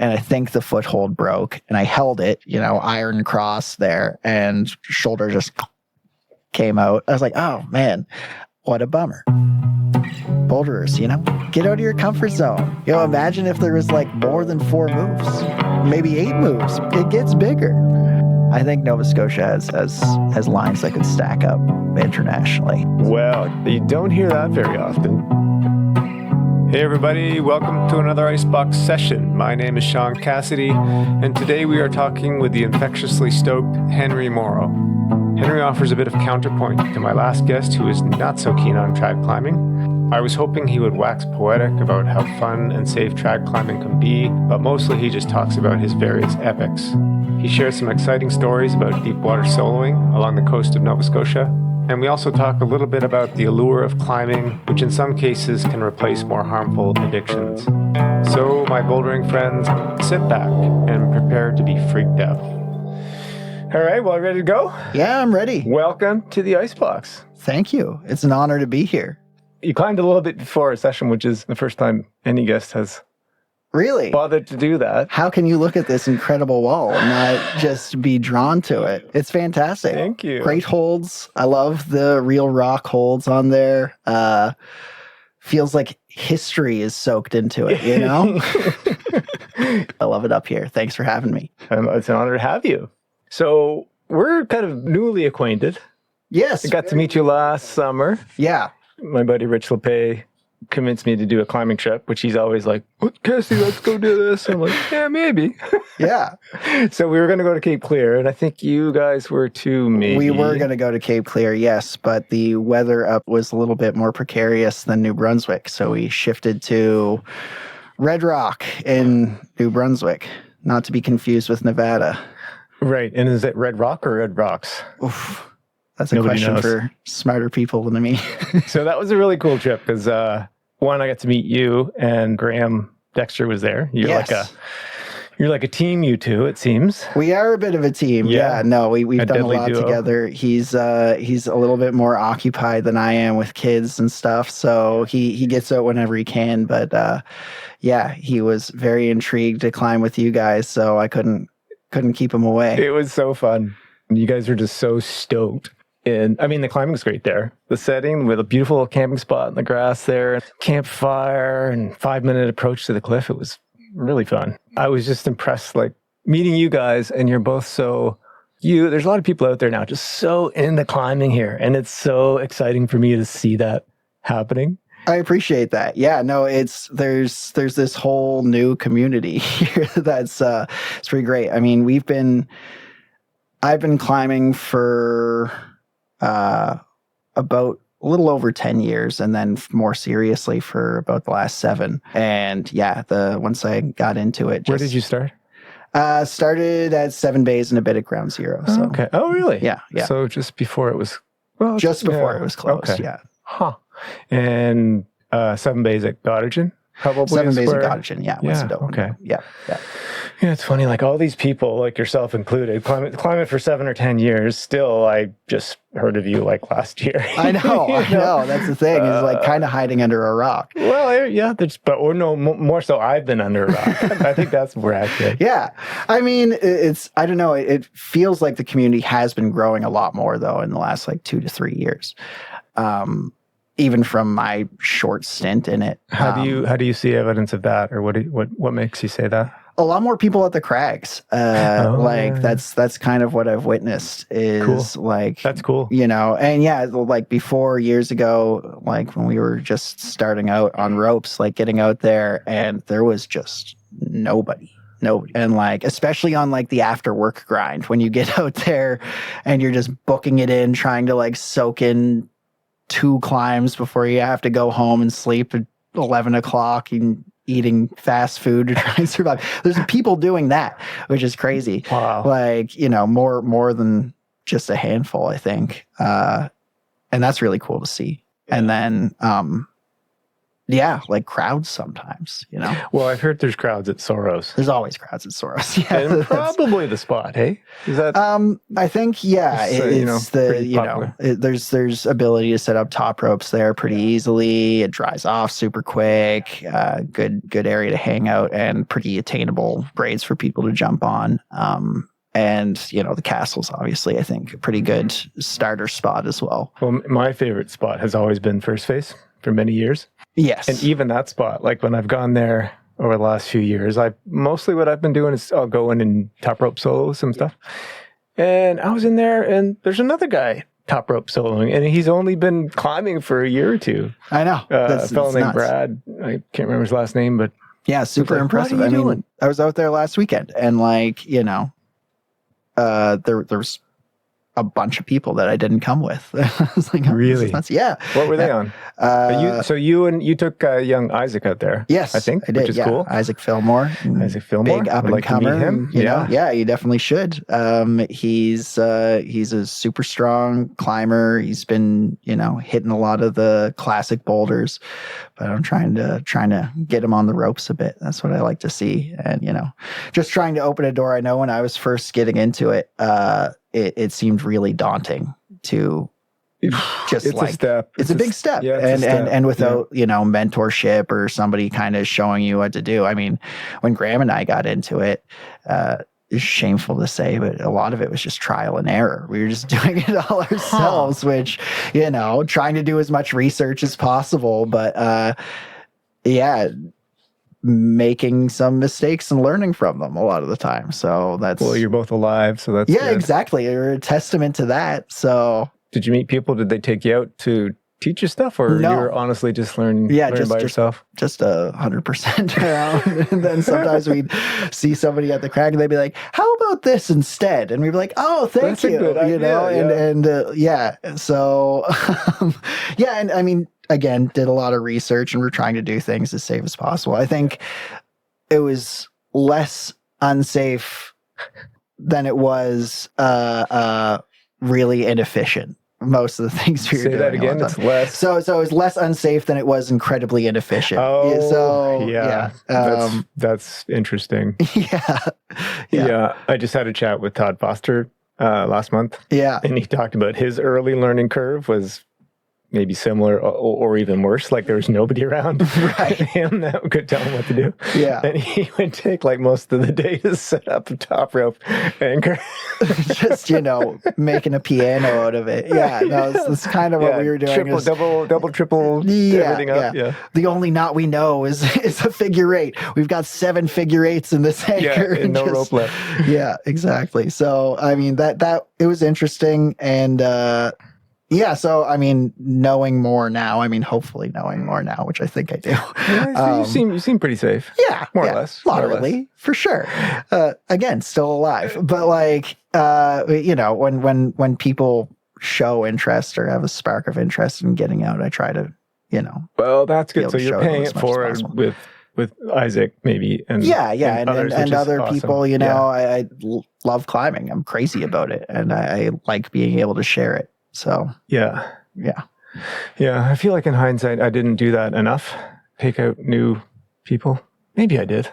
and I think the foothold broke, and I held it, iron cross there, and shoulder just came out. I was like, oh man, what a bummer. Boulderers, get out of your comfort zone. Imagine if there was like more than 4 moves, maybe 8 moves. It gets bigger. I think Nova Scotia has lines that could stack up internationally. Well, you don't hear that very often. Hey everybody, welcome to another Icebox session. My name is Sean Cassidy, and today we are talking with the infectiously stoked Henry Morrow. Henry offers a bit of counterpoint to my last guest, who is not so keen on trad climbing. I was hoping he would wax poetic about how fun and safe trad climbing can be, but mostly he just talks about his various epics. He shares some exciting stories about deep water soloing along the coast of Nova Scotia, and we also talk a little bit about the allure of climbing, which in some cases can replace more harmful addictions. So, my bouldering friends, sit back and prepare to be freaked out. All right, well, ready to go? Yeah, I'm ready. Welcome to the Icebox. Thank you. It's an honor to be here. You climbed a little bit before a session, which is the first time any guest has really bothered to do that. How can you look at this incredible wall and not just be drawn to it? It's fantastic. Thank you. Great holds. I love the real rock holds on there. Feels like history is soaked into it, I love it up here. Thanks for having me. It's an honor to have you. So we're kind of newly acquainted. Yes. I got to meet you last summer. Yeah. My buddy Rich LePay convinced me to do a climbing trip, which he's always like, Cassie, let's go do this. I'm like, yeah, maybe. Yeah. So we were going to go to Cape Clear, and I think you guys were too, maybe. We were going to go to Cape Clear, yes, but the weather up was a little bit more precarious than New Brunswick, so we shifted to Red Rock in New Brunswick, not to be confused with Nevada. Right, and is it Red Rock or Red Rocks? Oof. That's a question for smarter people than me. So that was a really cool trip because, one, I got to meet you, and Graham Dexter was there. You're like a team, you two, it seems. We are a bit of a team. Yeah, no, we've done a lot together. He's a little bit more occupied than I am with kids and stuff, so he gets out whenever he can. But he was very intrigued to climb with you guys, so I couldn't keep him away. It was so fun. You guys were just so stoked. And I mean, the climbing's great there. The setting with a beautiful camping spot in the grass there, campfire, and 5-minute approach to the cliff. It was really fun. I was just impressed, like meeting you guys, and you're both there's a lot of people out there now just so into climbing here. And it's so exciting for me to see that happening. I appreciate that. Yeah, no, there's this whole new community here that's it's pretty great. I mean, I've been climbing for about a little over 10 years, and then more seriously for about the last 7. And once I got into it, where did you start? Started at 7 Bays and a bit at Ground Zero. So. Oh, okay. Oh, really? Yeah. So just before it was it was closed. Okay. Yeah. Huh. And 7 Bays at Gottingen, probably. 7 Bays at Gottingen. Yeah. Okay. Yeah. Yeah, it's funny, like all these people, like yourself included, climate for 7 or 10 years. Still, I just heard of you like last year. I know. That's the thing. Is like kind of hiding under a rock. Well, yeah, more so I've been under a rock. I think that's more accurate. Yeah. I mean, I don't know. It feels like the community has been growing a lot more though in the last like 2 to 3 years. Even from my short stint in it. How do you see evidence of that, or what makes you say that? A lot more people at the Crags. That's kind of what I've witnessed is cool. Like, that's cool. And like before years ago, like when we were just starting out on ropes, like getting out there and there was just nobody. And like, especially on like the after work grind, when you get out there and you're just booking it in, trying to like soak in 2 climbs before you have to go home and sleep at 11 o'clock and eating fast food to try and survive. There's people doing that, which is crazy. Wow. Like, more than just a handful, I think. And that's really cool to see. Yeah. And then, yeah, like crowds sometimes, you know. Well, I've heard there's crowds at Soros. There's always crowds at Soros. Yeah, And probably the spot, hey? Is that I think it's pretty popular. There's ability to set up top ropes there pretty easily. It dries off super quick. Good area to hang out and pretty attainable grades for people to jump on. And the castle's obviously, I think, a pretty good starter spot as well. Well, my favorite spot has always been First Face for many years. Yes. And even that spot, like when I've gone there over the last few years, mostly what I've been doing is I'll go in and top rope solo some stuff. And I was in there and there's another guy top rope soloing and he's only been climbing for a year or two. I know. A fellow named Brad. I can't remember his last name, but yeah, super impressive. I mean, I was out there last weekend and there's a bunch of people that I didn't come with. I was like, really? Yeah. What were they on? You took young Isaac out there. Yes, I think, I did, which is cool. Isaac Fillmore. Big up and comer. Him. Yeah, you definitely should. He's a super strong climber. He's been hitting a lot of the classic boulders, but I'm trying to get him on the ropes a bit. That's what I like to see, and just trying to open a door. I know when I was first getting into it, it seemed really daunting to just it's a step. It's a big step. Yeah, and without, mentorship or somebody kind of showing you what to do. I mean, when Graham and I got into it, it's shameful to say, but a lot of it was just trial and error. We were just doing it all ourselves, which, trying to do as much research as possible. But making some mistakes and learning from them a lot of the time. So that's... Well, you're both alive, so that's good. Exactly. You're a testament to that. So... Did you meet people? Did they take you out to teach you stuff, or no. you were honestly just learning by yourself? Just 100% around. And then sometimes we'd see somebody at the crag and they'd be like, how about this instead? And we'd be like, oh, thank you. Good idea, So, and I mean, again, did a lot of research and we're trying to do things as safe as possible. I think it was less unsafe than it was really inefficient. Most of the things we were doing. Say that again. It's less. So it was less unsafe than it was incredibly inefficient. That's interesting. Yeah. I just had a chat with Todd Foster last month. Yeah, and he talked about his early learning curve was maybe similar or even worse. Like there was nobody around him that could tell him what to do. Yeah. And he would take like most of the day to set up a top rope anchor. Just, making a piano out of it. Yeah. No, that's kind of what we were doing. Double, triple, everything up. Yeah. The only knot we know is a figure eight. We've got 7 figure eights in this anchor. And no rope left. Yeah, exactly. So, I mean, that it was interesting. And, so I mean, knowing more now. I mean, hopefully knowing more now, which I think I do. Yeah, you seem pretty safe. Yeah, more or less, moderately for sure. Again, still alive, but like when people show interest or have a spark of interest in getting out, I try to Well, that's good. So you're paying it forward with Isaac, maybe, and and other awesome. People. I love climbing. I'm crazy about it, and I like being able to share it. So yeah. I feel like in hindsight, I didn't do that enough. Take out new people. Maybe I did.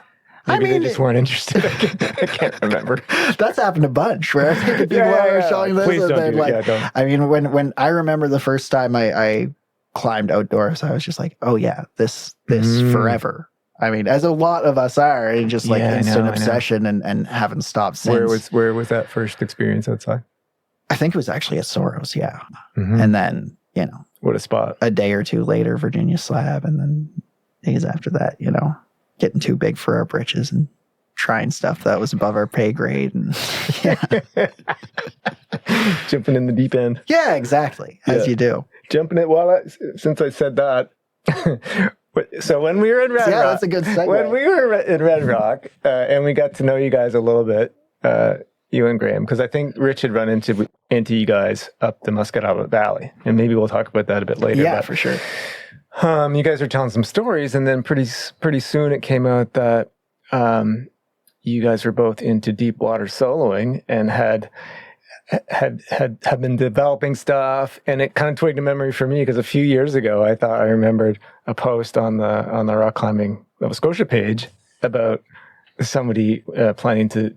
Maybe they just weren't interested. I can't remember. That's happened a bunch. Where I think if people are showing this, please and don't then do it. Don't. I mean, when I remember the first time I climbed outdoors, I was just like, oh yeah, this forever. I mean, as a lot of us are, and just like instant obsession and haven't stopped since. Where was that first experience outside? I think it was actually at Soros, and then what a spot. A day or two later, Virginia Slab, and then days after that, getting too big for our britches and trying stuff that was above our pay grade, and jumping in the deep end. Yeah, exactly, as you do. Jumping it. Since I said that. So when we were in Red Rock, that's a good segue. When we were in Red Rock, and we got to know you guys a little bit, you and Graham, because I think Rich had run into you guys up the Muscatava Valley, and maybe we'll talk about that a bit later. Yeah, for sure. You guys are telling some stories, and then pretty soon it came out that you guys were both into deep water soloing and had had been developing stuff, and it kind of twigged a memory for me because a few years ago I thought I remembered a post on the rock climbing Nova Scotia page about somebody planning to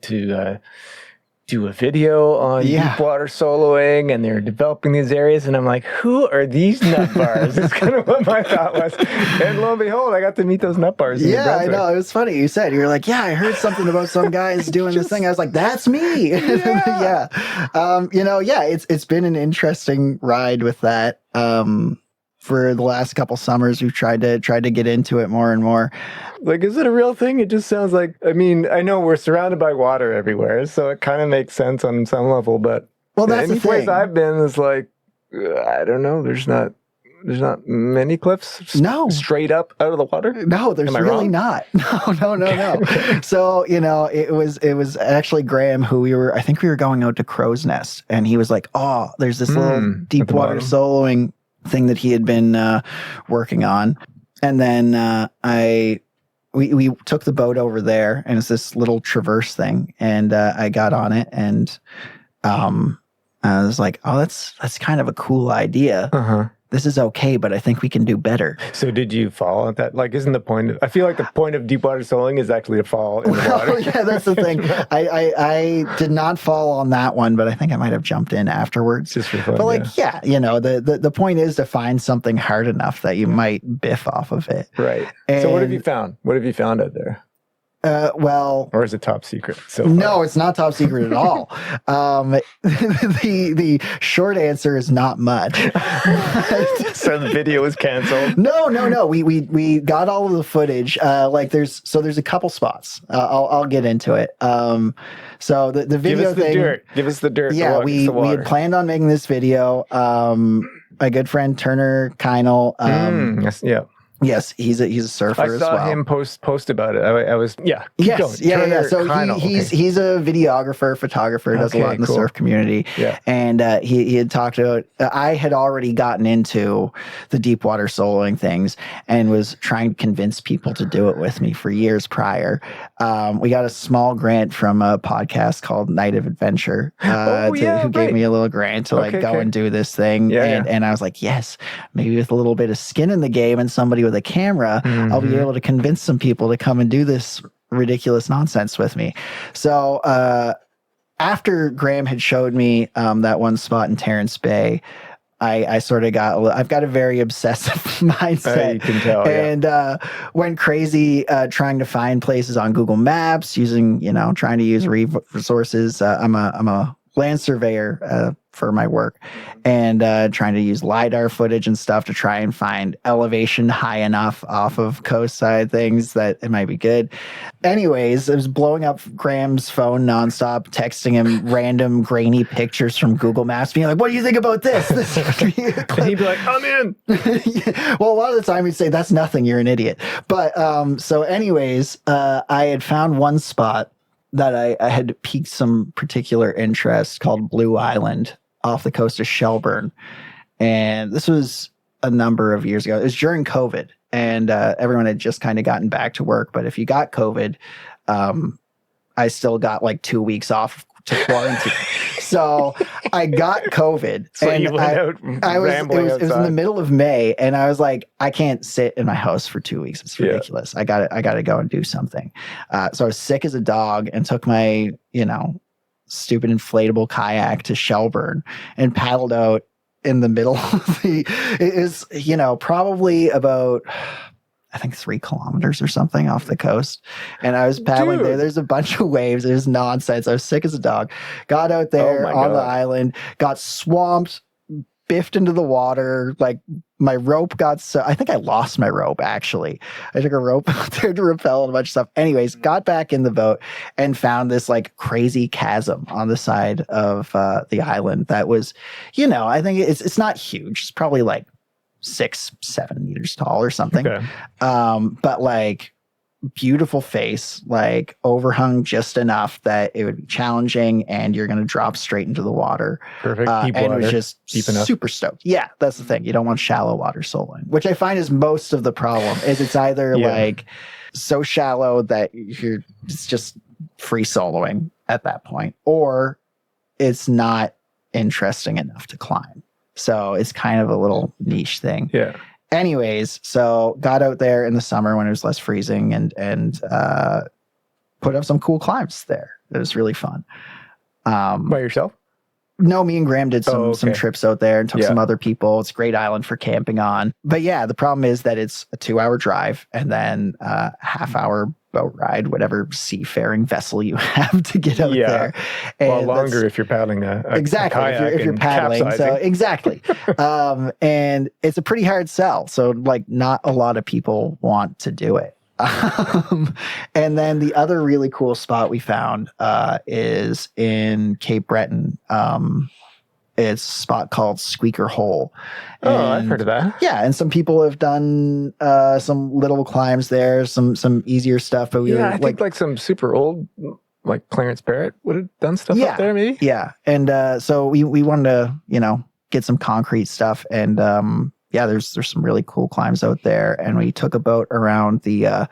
do a video on deep water soloing, and they're developing these areas, and I'm like, who are these nut bars? That's kind of what my thought was. And lo and behold, I got to meet those nut bars. Yeah, I know. It was funny. You said, you're like, yeah, I heard something about some guys doing this thing. I was like, that's me. Yeah. It's been an interesting ride with that. For the last couple summers, we've tried to get into it more and more. Like, is it a real thing? It just sounds like, I mean, I know we're surrounded by water everywhere, so it kind of makes sense on some level, but that's any place I've been is like, I don't know, there's not many cliffs straight up out of the water. No, there's really not. No. So, it was actually Graham who I think we were going out to Crow's Nest, and he was like, oh, there's this little deep water soloing thing that he had been working on. And then we took the boat over there, and it's this little traverse thing, and I got on it, and I was like, oh, that's kind of a cool idea. This is okay, but I think we can do better. So did you fall at that? Like, isn't the point I feel like the point of deep water soloing is actually to fall in the water. Yeah, that's the thing. I did not fall on that one, but I think I might have jumped in afterwards. Just for fun. But the point is to find something hard enough that you might biff off of it. Right. So what have you found? What have you found out there? Or is it top secret? No, it's not top secret at all. The short answer is not much. So the video was canceled. No. We got all of the footage. There's a couple spots. I'll get into it. So the video thing. Give us the dirt. Yeah, we had planned on making this video. My good friend Turner Keinel. Yes, he's a surfer as well. I saw him post about it. I was keep going. Yeah. So he's a videographer, photographer, does a lot in the surf community. Yeah. And he had talked about, I had already gotten into the deep water soloing things and was trying to convince people to do it with me for years prior. We got a small grant from a podcast called Night of Adventure, who gave me a little grant to go and do this thing. And I was like, yes, maybe with a little bit of skin in the game and somebody with a camera, I'll be able to convince some people to come and do this ridiculous nonsense with me. So after Graham had showed me that one spot in Terrence Bay, I sort of I've got a very obsessive mindset. You can tell, and went crazy trying to find places on Google Maps, trying to use resources. I'm a land surveyor for my work, and trying to use LiDAR footage and stuff to try and find elevation high enough off of coast side things that it might be good. Anyways, I was blowing up Graham's phone nonstop, texting him random grainy pictures from Google Maps, being like, what do you think about this? And he'd be like, I'm in. Well, a lot of the time he'd say, that's nothing, you're an idiot. But so anyways, I had found one spot that I had piqued some particular interest called Blue Island off the coast of Shelburne. And this was a number of years ago. It was during COVID, and everyone had just kind of gotten back to work. But if you got COVID, I still got like 2 weeks off to quarantine. So I got COVID. So and you went out rambling it was in the middle of May, and I was like, I can't sit in my house for 2 weeks. It's ridiculous. I got to go and do something. So I was sick as a dog and took my, stupid inflatable kayak to Shelburne and paddled out in the middle of it is, probably about, I think 3 kilometers or something off the coast. And I was paddling there. There's a bunch of waves. There's nonsense. I was sick as a dog. Got out there on the island, got swamped, biffed into the water. Like my rope I think I lost my rope actually. I took a rope out there to rappel and a bunch of stuff. Anyways, got back in the boat and found this like crazy chasm on the side of the island that was, I think it's not huge. It's probably like 6-7 meters tall or something. Okay. But like beautiful face, like overhung just enough that it would be challenging and you're going to drop straight into the water. Perfect. And it was just super stoked. Yeah, that's the thing. You don't want shallow water soloing, which I find is most of the problem. Is it's either like so shallow that it's just free soloing at that point, or it's not interesting enough to climb. So it's kind of a little niche thing. Yeah. Anyways, so got out there in the summer when it was less freezing and put up some cool climbs there. It was really fun. By yourself? No, me and Graham did some okay. trips out there and took some other people. It's a great island for camping on. But yeah, the problem is that it's a 2-hour drive and then a half-hour boat ride, whatever seafaring vessel you have to get out there. And well, longer if you're paddling a kayak if you're paddling. Capsizing. So exactly. And it's a pretty hard sell. So like not a lot of people want to do it. And then the other really cool spot we found is in Cape Breton. It's a spot called Squeaker Hole. And, I've heard of that. Yeah, and some people have done some little climbs there, some easier stuff. But I think like some super old, like Clarence Barrett would have done stuff up there, maybe. Yeah, and so we wanted to get some concrete stuff, and there's some really cool climbs out there, and we took a boat around the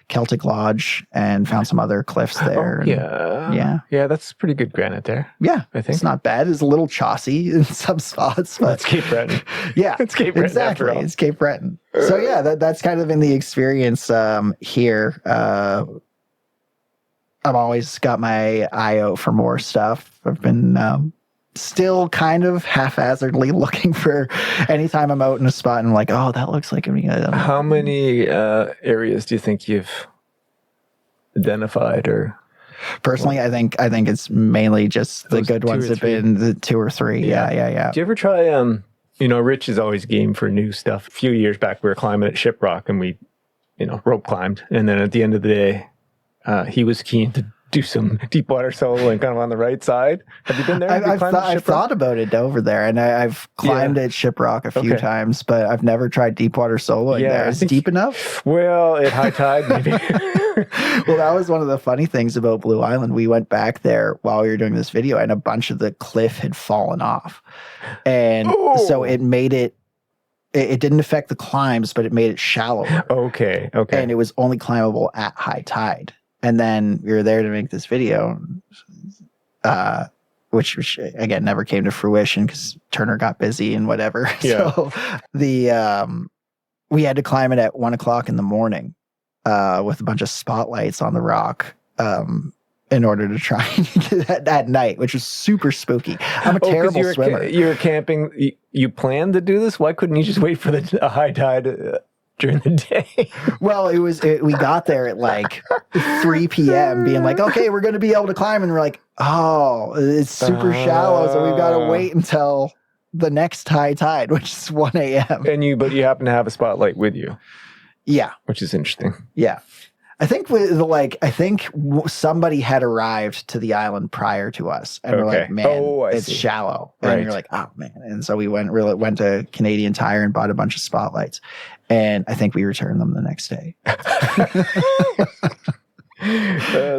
Celtic Lodge and found some other cliffs there. Yeah, that's pretty good granite there. Yeah, I think it's not bad. It's a little chossy in some spots, but that's Cape Breton. Yeah, it's Cape Breton. Exactly, it's Cape Breton. So yeah, that's kind of been the experience here. I've always got my eye out for more stuff. I've been still kind of haphazardly looking for anytime I'm out in a spot and I'm like, oh, that looks like How many areas do you think you've identified? Or personally, I think it's mainly just the good ones have been the 2 or 3. Yeah. Do you ever try? Rich is always game for new stuff. A few years back, we were climbing at Shiprock and we, rope climbed, and then at the end of the day, he was keen to do some deep water soloing kind of on the right side. Have you been there? I've thought about it over there, and I've climbed at Shiprock a few times, but I've never tried deep water soloing there. Is it deep enough? Well, at high tide, maybe. Well, that was one of the funny things about Blue Island. We went back there while we were doing this video, and a bunch of the cliff had fallen off. And so it made it didn't affect the climbs, but it made it shallower. Okay. And it was only climbable at high tide. And then we were there to make this video, which again never came to fruition because Turner got busy and whatever. Yeah. So we had to climb it at 1:00 in the morning with a bunch of spotlights on the rock in order to try and get that at night, which was super spooky. I'm a terrible swimmer. You were camping. You planned to do this. Why couldn't you just wait for a high tide? During the day? Well, we got there at like 3 p.m. being like, okay, we're going to be able to climb. And we're like, oh, it's super shallow. So we've got to wait until the next high tide, which is 1 a.m. But you happen to have a spotlight with you. Yeah. Which is interesting. Yeah. I think somebody had arrived to the island prior to us, and we're like, man, it's shallow. And you're like, oh man. And so we went to Canadian Tire and bought a bunch of spotlights, and I think we returned them the next day.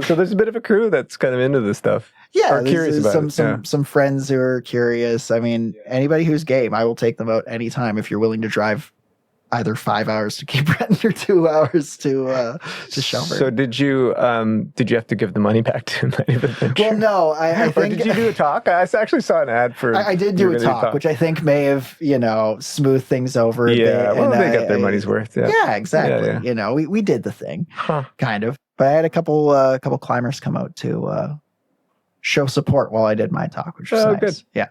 So there's a bit of a crew that's kind of into this stuff. Yeah, or curious about some friends who are curious. I mean, anybody who's game, I will take them out anytime if you're willing to drive either 5 hours to Cape Breton or 2 hours to Shelburne. So did you have to give the money back to Night of Adventure? Well, no, I think. Or did you do a talk? I actually saw an ad for. I did do a talk, which I think may have smoothed things over a bit. Well, they got their money's worth. Yeah, exactly. Yeah. We did the thing, kind of. But I had a couple climbers come out to show support while I did my talk, which was nice. Good. Yeah,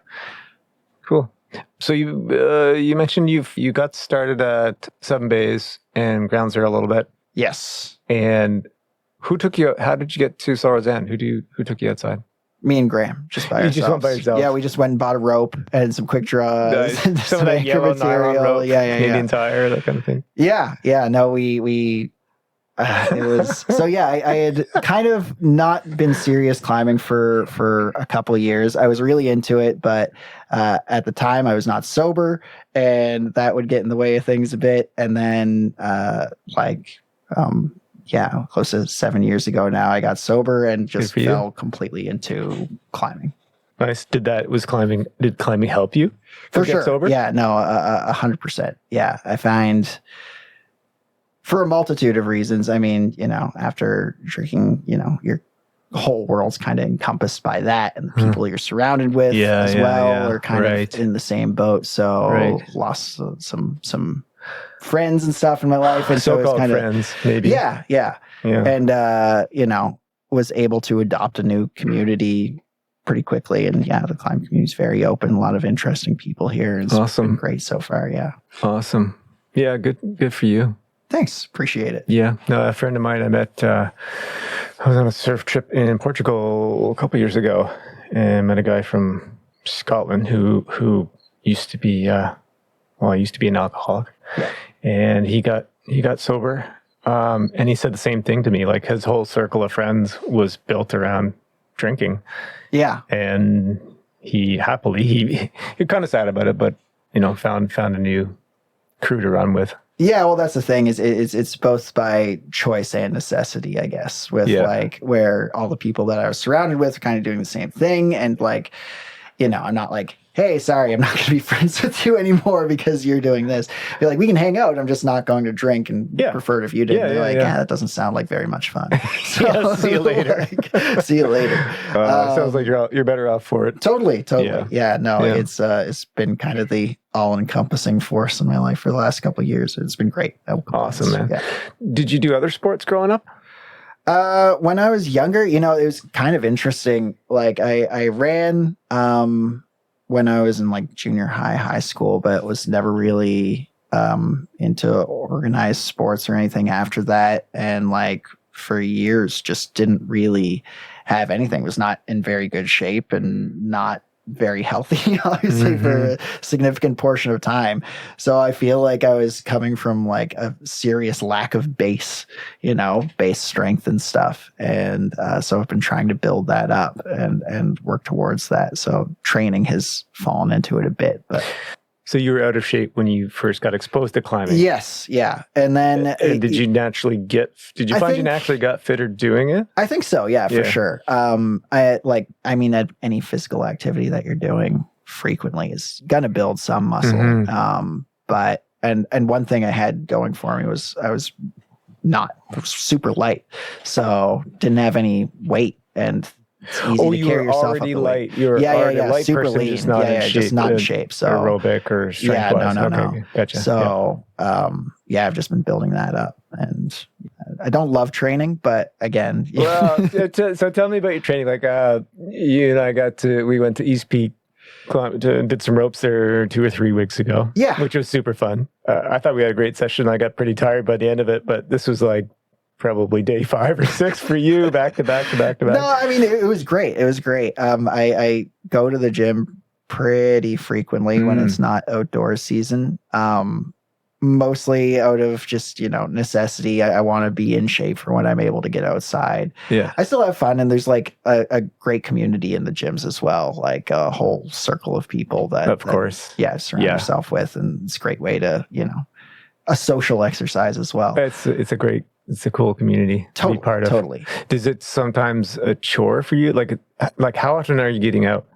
cool. So you mentioned you got started at Seven Bays and Ground Zero a little bit. Yes. And who took you? How did you get to Sorrow's End? Who took you outside? Me and Graham, just by ourselves. You just went by yourself? Yeah, we just went and bought a rope and some quick draws. Some of that yellow nylon rope, Canadian Tire, that kind of thing. Yeah. No, we it was so. Yeah, I had kind of not been serious climbing for a couple of years. I was really into it, but at the time I was not sober, and that would get in the way of things a bit. And then, close to 7 years ago now, I got sober and just fell completely into climbing. Nice. Did climbing help you? For sure. Get sober? Yeah. No. 100%. Yeah. I find. For a multitude of reasons. I mean, after drinking, your whole world's kind of encompassed by that, and the people you're surrounded with as well are kind of in the same boat. So lost some friends and stuff in my life, and so it's kind of friends, maybe. Yeah. And was able to adopt a new community pretty quickly, and the climb community is very open. A lot of interesting people here. It's been great so far. Yeah. Awesome. Yeah. Good for you. Thanks. Appreciate it. Yeah. No, a friend of mine I met, I was on a surf trip in Portugal a couple years ago and met a guy from Scotland who used to be, an alcoholic, and he got sober. And he said the same thing to me, like his whole circle of friends was built around drinking. Yeah. And he happily, he kind of sad about it, but found a new crew to run with. Yeah, well, that's the thing is it's both by choice and necessity, I guess, with like where all the people that I was surrounded with are kind of doing the same thing. And like, I'm not like, hey, sorry, I'm not going to be friends with you anymore because you're doing this. Be like, we can hang out. I'm just not going to drink and prefer it if you did. That doesn't sound like very much fun. So, see you later. See you later. Sounds like you're better off for it. Totally. It's been kind of the all-encompassing force in my life for the last couple of years. It's been great. Awesome, man. Yeah. Did you do other sports growing up? When I was younger, it was kind of interesting. Like I ran when I was in like junior high school, but was never really into organized sports or anything after that. And like for years, just didn't really have anything. Was not in very good shape and not very healthy, obviously, for a significant portion of time. So I feel like I was coming from like a serious lack of base strength and stuff. And so I've been trying to build that up and work towards that. So training has fallen into it a bit, but. So you were out of shape when you first got exposed to climbing? Yes, yeah. And then... did you naturally you naturally got fitter doing it? I think so, yeah, for sure. Any physical activity that you're doing frequently is going to build some muscle. But one thing I had going for me was I was not super light, so didn't have any weight, and it's easy to carry yourself already up light. You're already a light super person, lean. just not in shape. Just not in shape. So aerobic or strength wise. No. Gotcha. So I've just been building that up, and I don't love training, but again, well, so tell me about your training. Like you and I we went to East Peak, did some ropes there 2 or 3 weeks ago. Yeah, which was super fun. I thought we had a great session. I got pretty tired by the end of it, but this was like probably day 5 or 6 for you, back to back. No, I mean, it was great. It was great. I go to the gym pretty frequently when it's not outdoor season. Mostly out of just, necessity. I want to be in shape for when I'm able to get outside. Yeah. I still have fun, and there's like a great community in the gyms as well, like a whole circle of people that surround yourself with, and it's a great way to, a social exercise as well. It's a cool community to be part of. Totally. Does it sometimes a chore for you? Like how often are you getting out?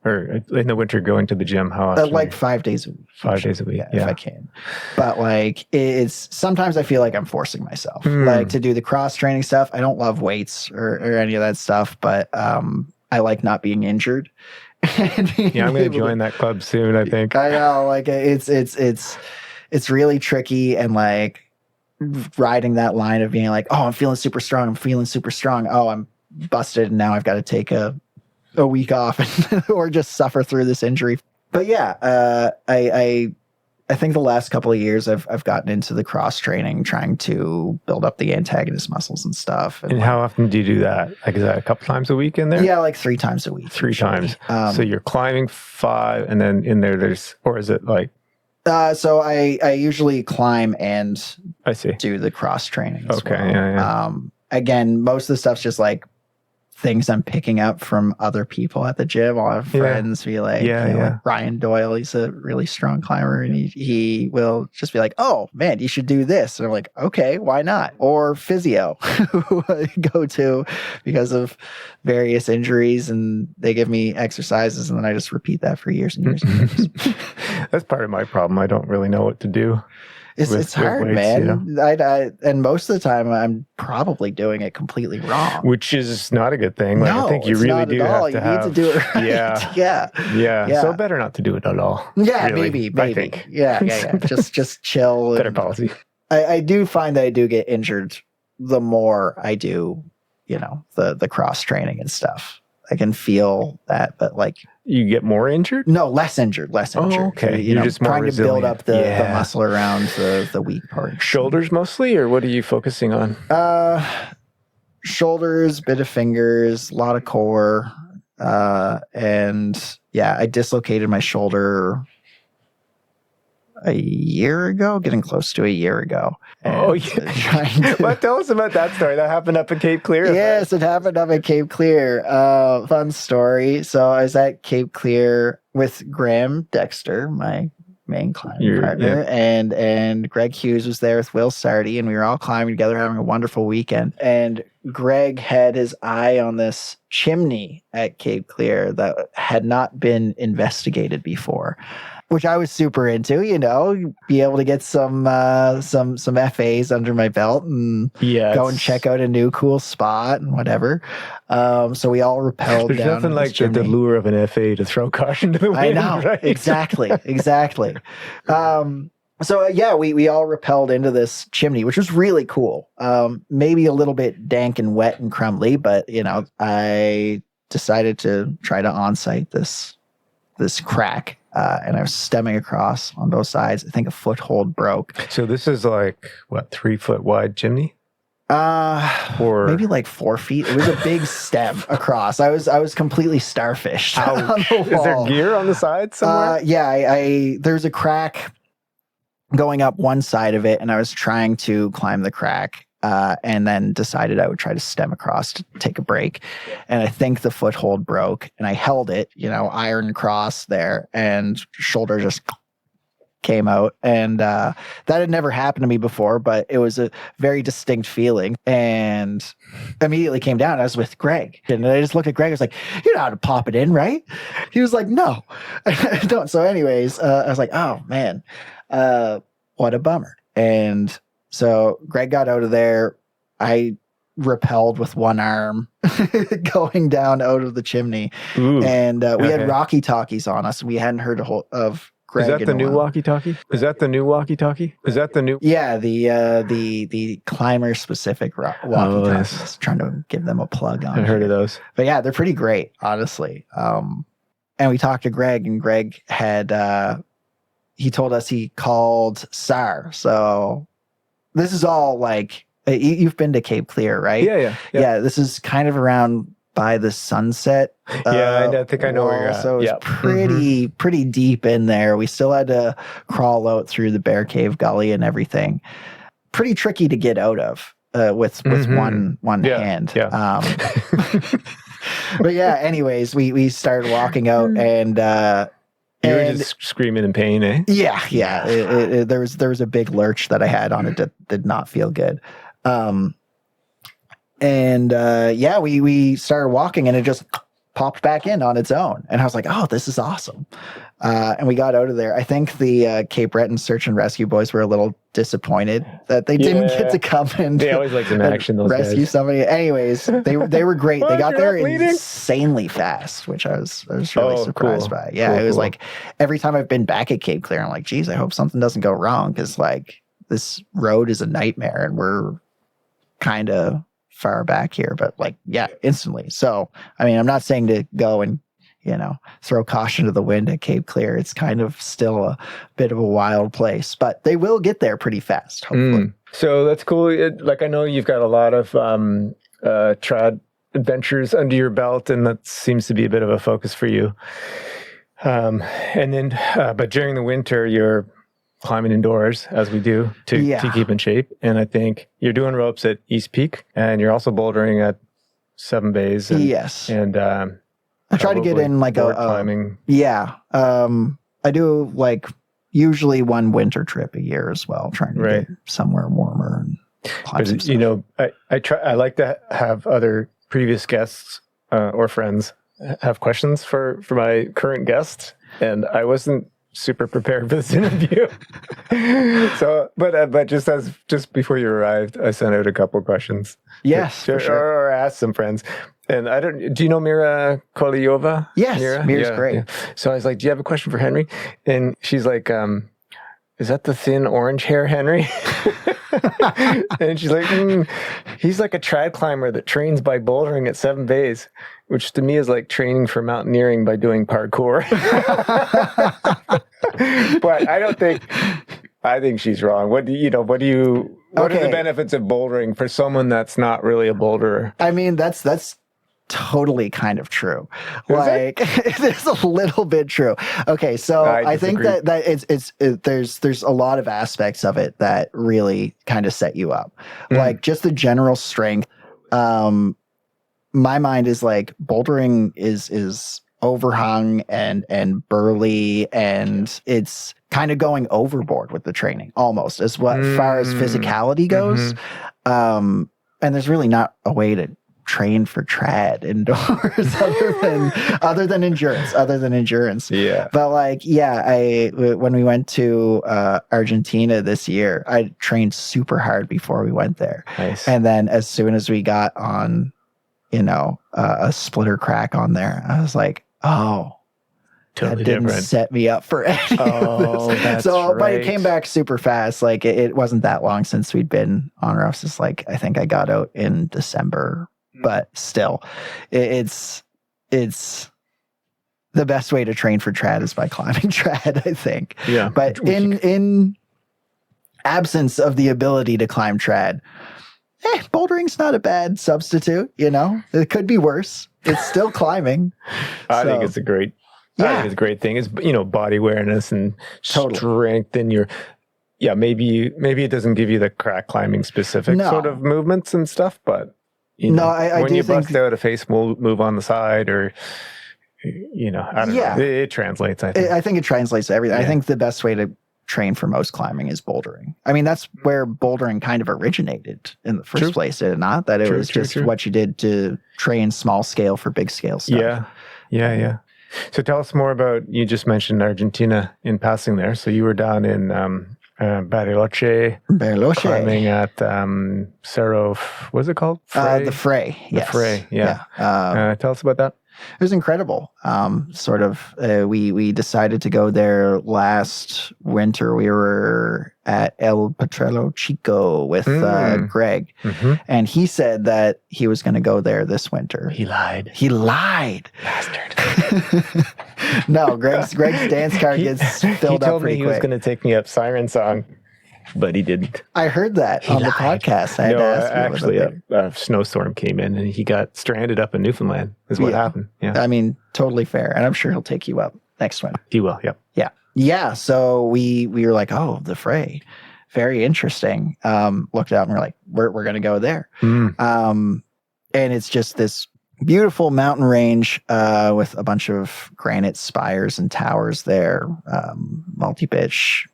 Or in the winter going to the gym? How often? Like 5 days a week. 5 days a week, if I can. But like it's sometimes I feel like I'm forcing myself like to do the cross training stuff. I don't love weights or any of that stuff, but I like not being injured. I'm going to join that club soon, I think. I know, like it's really tricky, and like riding that line of being like, oh, I'm feeling super strong. Oh, I'm busted, and now I've got to take a week off or just suffer through this injury. But I think the last couple of years I've gotten into the cross training, trying to build up the antagonist muscles and stuff. And how often do you do that? Like, is that a couple times a week in there? Yeah, like 3 times a week. 3 times. So you're climbing 5, and then in there or is it like? So I usually climb and I see. Do the cross training. Okay. Well. Yeah. Again, most of the stuff's just like things I'm picking up from other people at the gym. I'll have friends be like, like Ryan Doyle, he's a really strong climber, and he will just be like, oh man, you should do this. And I'm like, okay, why not? Or physio, who I go to because of various injuries, and they give me exercises, and then I just repeat that for years and years and years. That's part of my problem. I don't really know what to do. It's hard, weights, man. And most of the time I'm probably doing it completely wrong. Which is not a good thing. Like, No, I think you it's really not do at all. have to You have. need to do it right. Yeah. Yeah. So better not to do it at all. Yeah, really, maybe. I think. Yeah. Just chill. Better policy. I do find that I do get injured the more I do, the cross training and stuff. I can feel that, but like you get more injured? No, less injured. Oh, okay. You're just more trying resilient. to build up the muscle around the weak part. Shoulders mostly, or what are you focusing on? Shoulders, bit of fingers, a lot of core, and yeah, I dislocated my shoulder a year ago, getting close to a year ago. Oh, yeah. Well, tell us about that story. That happened up in Cape Clear. Yes, it happened up at Cape Clear. Fun story. So I was at Cape Clear with Graham Dexter, my main climbing partner, and Greg Hughes was there with Will Sardi, and we were all climbing together, having a wonderful weekend. And Greg had his eye on this chimney at Cape Clear that had not been investigated before, which I was super into, be able to get some FAs under my belt and go and check out a new cool spot and whatever. So we all rappelled down. There's nothing like the lure of an FA to throw caution to the wind. I know, right? exactly. So yeah, we all rappelled into this chimney, which was really cool. Maybe a little bit dank and wet and crumbly, but I decided to try to on-site this crack. And I was stemming across on both sides. I think a foothold broke. So this is like, 3 foot wide chimney? Or maybe like 4 feet. It was a big stem across. I was completely starfished on the wall. Is there gear on the side somewhere? Yeah, there's a crack going up one side of it, and I was trying to climb the crack. And then decided I would try to stem across to take a break. And I think the foothold broke, and I held it, iron cross there, and shoulder just came out. And that had never happened to me before, but it was a very distinct feeling. And immediately came down. I was with Greg, and I just looked at Greg. I was like, "You know how to pop it in, right?" He was like, "No, I don't." So anyways, I was like, "Oh man, what a bummer." And so Greg got out of there. I rappelled with one arm going down out of the chimney. Ooh, and we had walkie talkies on us. We hadn't heard of Greg. Is that the new walkie talkie? Yeah, the climber specific walkie talkies. Yes. Trying to give them a plug on. I've heard of those. But yeah, they're pretty great, honestly. And we talked to Greg, and Greg had he told us he called SAR. So this is all like, you've been to Cape Clear, right? Yeah. This is kind of around by the Sunset. I think I know where you're at. So it's pretty deep in there. We still had to crawl out through the Bear Cave Gully and everything. Pretty tricky to get out of with one hand. Yeah. But yeah, anyways, we started walking out, and you were just screaming in pain, eh? Yeah. There was a big lurch that I had on it that did not feel good. We started walking, and it just popped back in on its own. And I was like, "Oh, this is awesome." And we got out of there. I think the Cape Breton search and rescue boys were a little disappointed that they didn't get to come and they always like some action, those rescue guys. Somebody. Anyways, they were great. They got there insanely fast, which I was really surprised by. Yeah, it was like every time I've been back at Cape Clear, I'm like, geez, I hope something doesn't go wrong, because like this road is a nightmare, and we're kind of far back here, but like, yeah, instantly. So, I mean, I'm not saying to go and throw caution to the wind at Cape Clear. It's kind of still a bit of a wild place, but they will get there pretty fast, hopefully. So that's cool. I know you've got a lot of trad adventures under your belt, and that seems to be a bit of a focus for you. But during the winter, you're climbing indoors, as we do, to keep in shape. And I think you're doing ropes at East Peak, and you're also bouldering at Seven Bays. Yes. And I try to get in like climbing. I do like usually one winter trip a year as well, trying to get somewhere warmer and climb some stuff. I like to have other previous guests or friends have questions for my current guest, and I wasn't super prepared for this interview. So, but just before you arrived, I sent out a couple of questions. Yes, for sure. Or asked some friends. And do you know Mira Kolyova? Yes, Mira's great. Yeah. So I was like, do you have a question for Henry? And she's like, is that the thin orange hair Henry? And she's like, he's like a trad climber that trains by bouldering at 7 bays, which to me is like training for mountaineering by doing parkour. But I think she's wrong. What are the benefits of bouldering for someone that's not really a boulderer? I mean, that's totally kind of true. Like it is a little bit true. Okay, so I think that there's a lot of aspects of it that really kind of set you up. Like just the general strength. My mind is like bouldering is overhung and burly, and it's kind of going overboard with the training almost as far as physicality goes. And there's really not a way to train for trad indoors other than endurance. Yeah. But like, when we went to Argentina this year, I trained super hard before we went there. Nice. And then as soon as we got on, a splitter crack on there, I was like, oh, totally that didn't different. set me up for any of this. That's But right. it came back super fast. Like it wasn't that long since we'd been on roughs. It's like, I think I got out in December. But still, it's the best way to train for trad is by climbing trad, I think. Yeah. But in absence of the ability to climb trad, bouldering's not a bad substitute. It could be worse. It's still climbing. I think it's a great. Yeah. I think it's a great thing. It's body awareness and strength in your. Yeah, maybe it doesn't give you the crack climbing specific sort of movements and stuff, but. I when do you think bust out a face move on the side, or I don't know, it translates. I think it translates to everything. Yeah. I think the best way to train for most climbing is bouldering. I mean, that's where bouldering kind of originated in the first place, did it not? That it was just what you did to train small scale for big scale stuff. Yeah. So tell us more about. You just mentioned Argentina in passing there. So you were down in. Bariloche, climbing at Cerro, what's it called? The Fray. Yes. The Fray, yeah. Tell us about that. It was incredible. We decided to go there last winter. We were at El Potrero Chico with Greg, and he said that he was going to go there this winter. He lied. Bastard. No, Greg's dance card gets filled up pretty quick. He told me he was going to take me up Siren Song, but he didn't. I heard that on the podcast. I had to ask you a snowstorm came in and he got stranded up in Newfoundland is what happened. Yeah. I mean, totally fair. And I'm sure he'll take you up next winter. He will, yep. Yeah. Yeah. So we were like, oh, the Fray. Very interesting. Looked out and we're like, we're going to go there. And it's just this beautiful mountain range with a bunch of granite spires and towers there, multi-pitch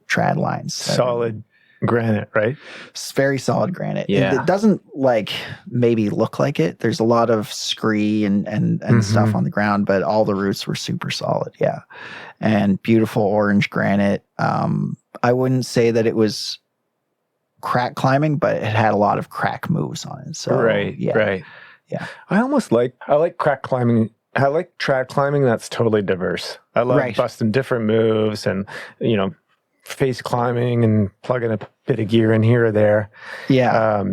trad lines. Solid granite, right? It's very solid granite. Yeah. It doesn't maybe look like it. There's a lot of scree and stuff on the ground, but all the roots were super solid. Yeah. And beautiful orange granite. I wouldn't say that it was crack climbing, but it had a lot of crack moves on it. So right. Yeah. I like crack climbing. I like trad climbing that's totally diverse. I love busting different moves and, face climbing and plugging a bit of gear in here or there. Yeah.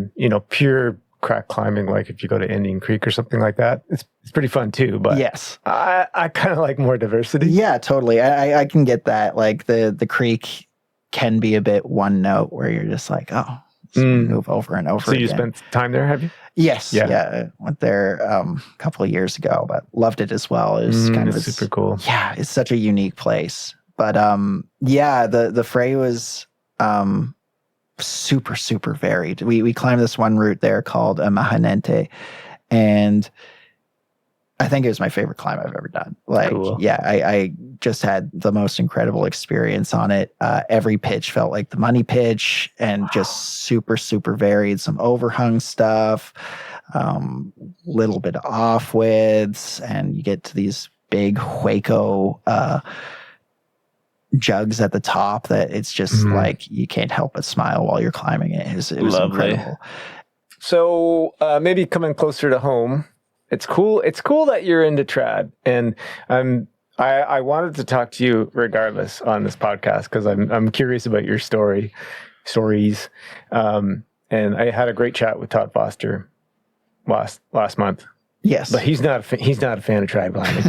Pure crack climbing, like if you go to Indian Creek or something like that, it's pretty fun too. But yes, I kind of like more diversity. Yeah, totally. I can get that. Like the creek can be a bit one note where you're just like, oh, move over and over. So you spent time there, have you? Yes. Yeah. I went there a couple of years ago, but loved it as well. It was kind of super cool. Yeah, it's such a unique place. But the Fray was super, super varied. We climbed this one route there called Mahanente, and I think it was my favorite climb I've ever done. Cool. I just had the most incredible experience on it. Every pitch felt like the money pitch and just super, super varied. Some overhung stuff, little bit of off widths, and you get to these big Hueco jugs at the top that it's just like you can't help but smile while you're climbing it. It was incredible. So maybe coming closer to home, it's cool. It's cool that you're into trad, and I wanted to talk to you regardless on this podcast because I'm curious about your stories. And I had a great chat with Todd Foster last month. Yes, but he's not a fan of trad climbing,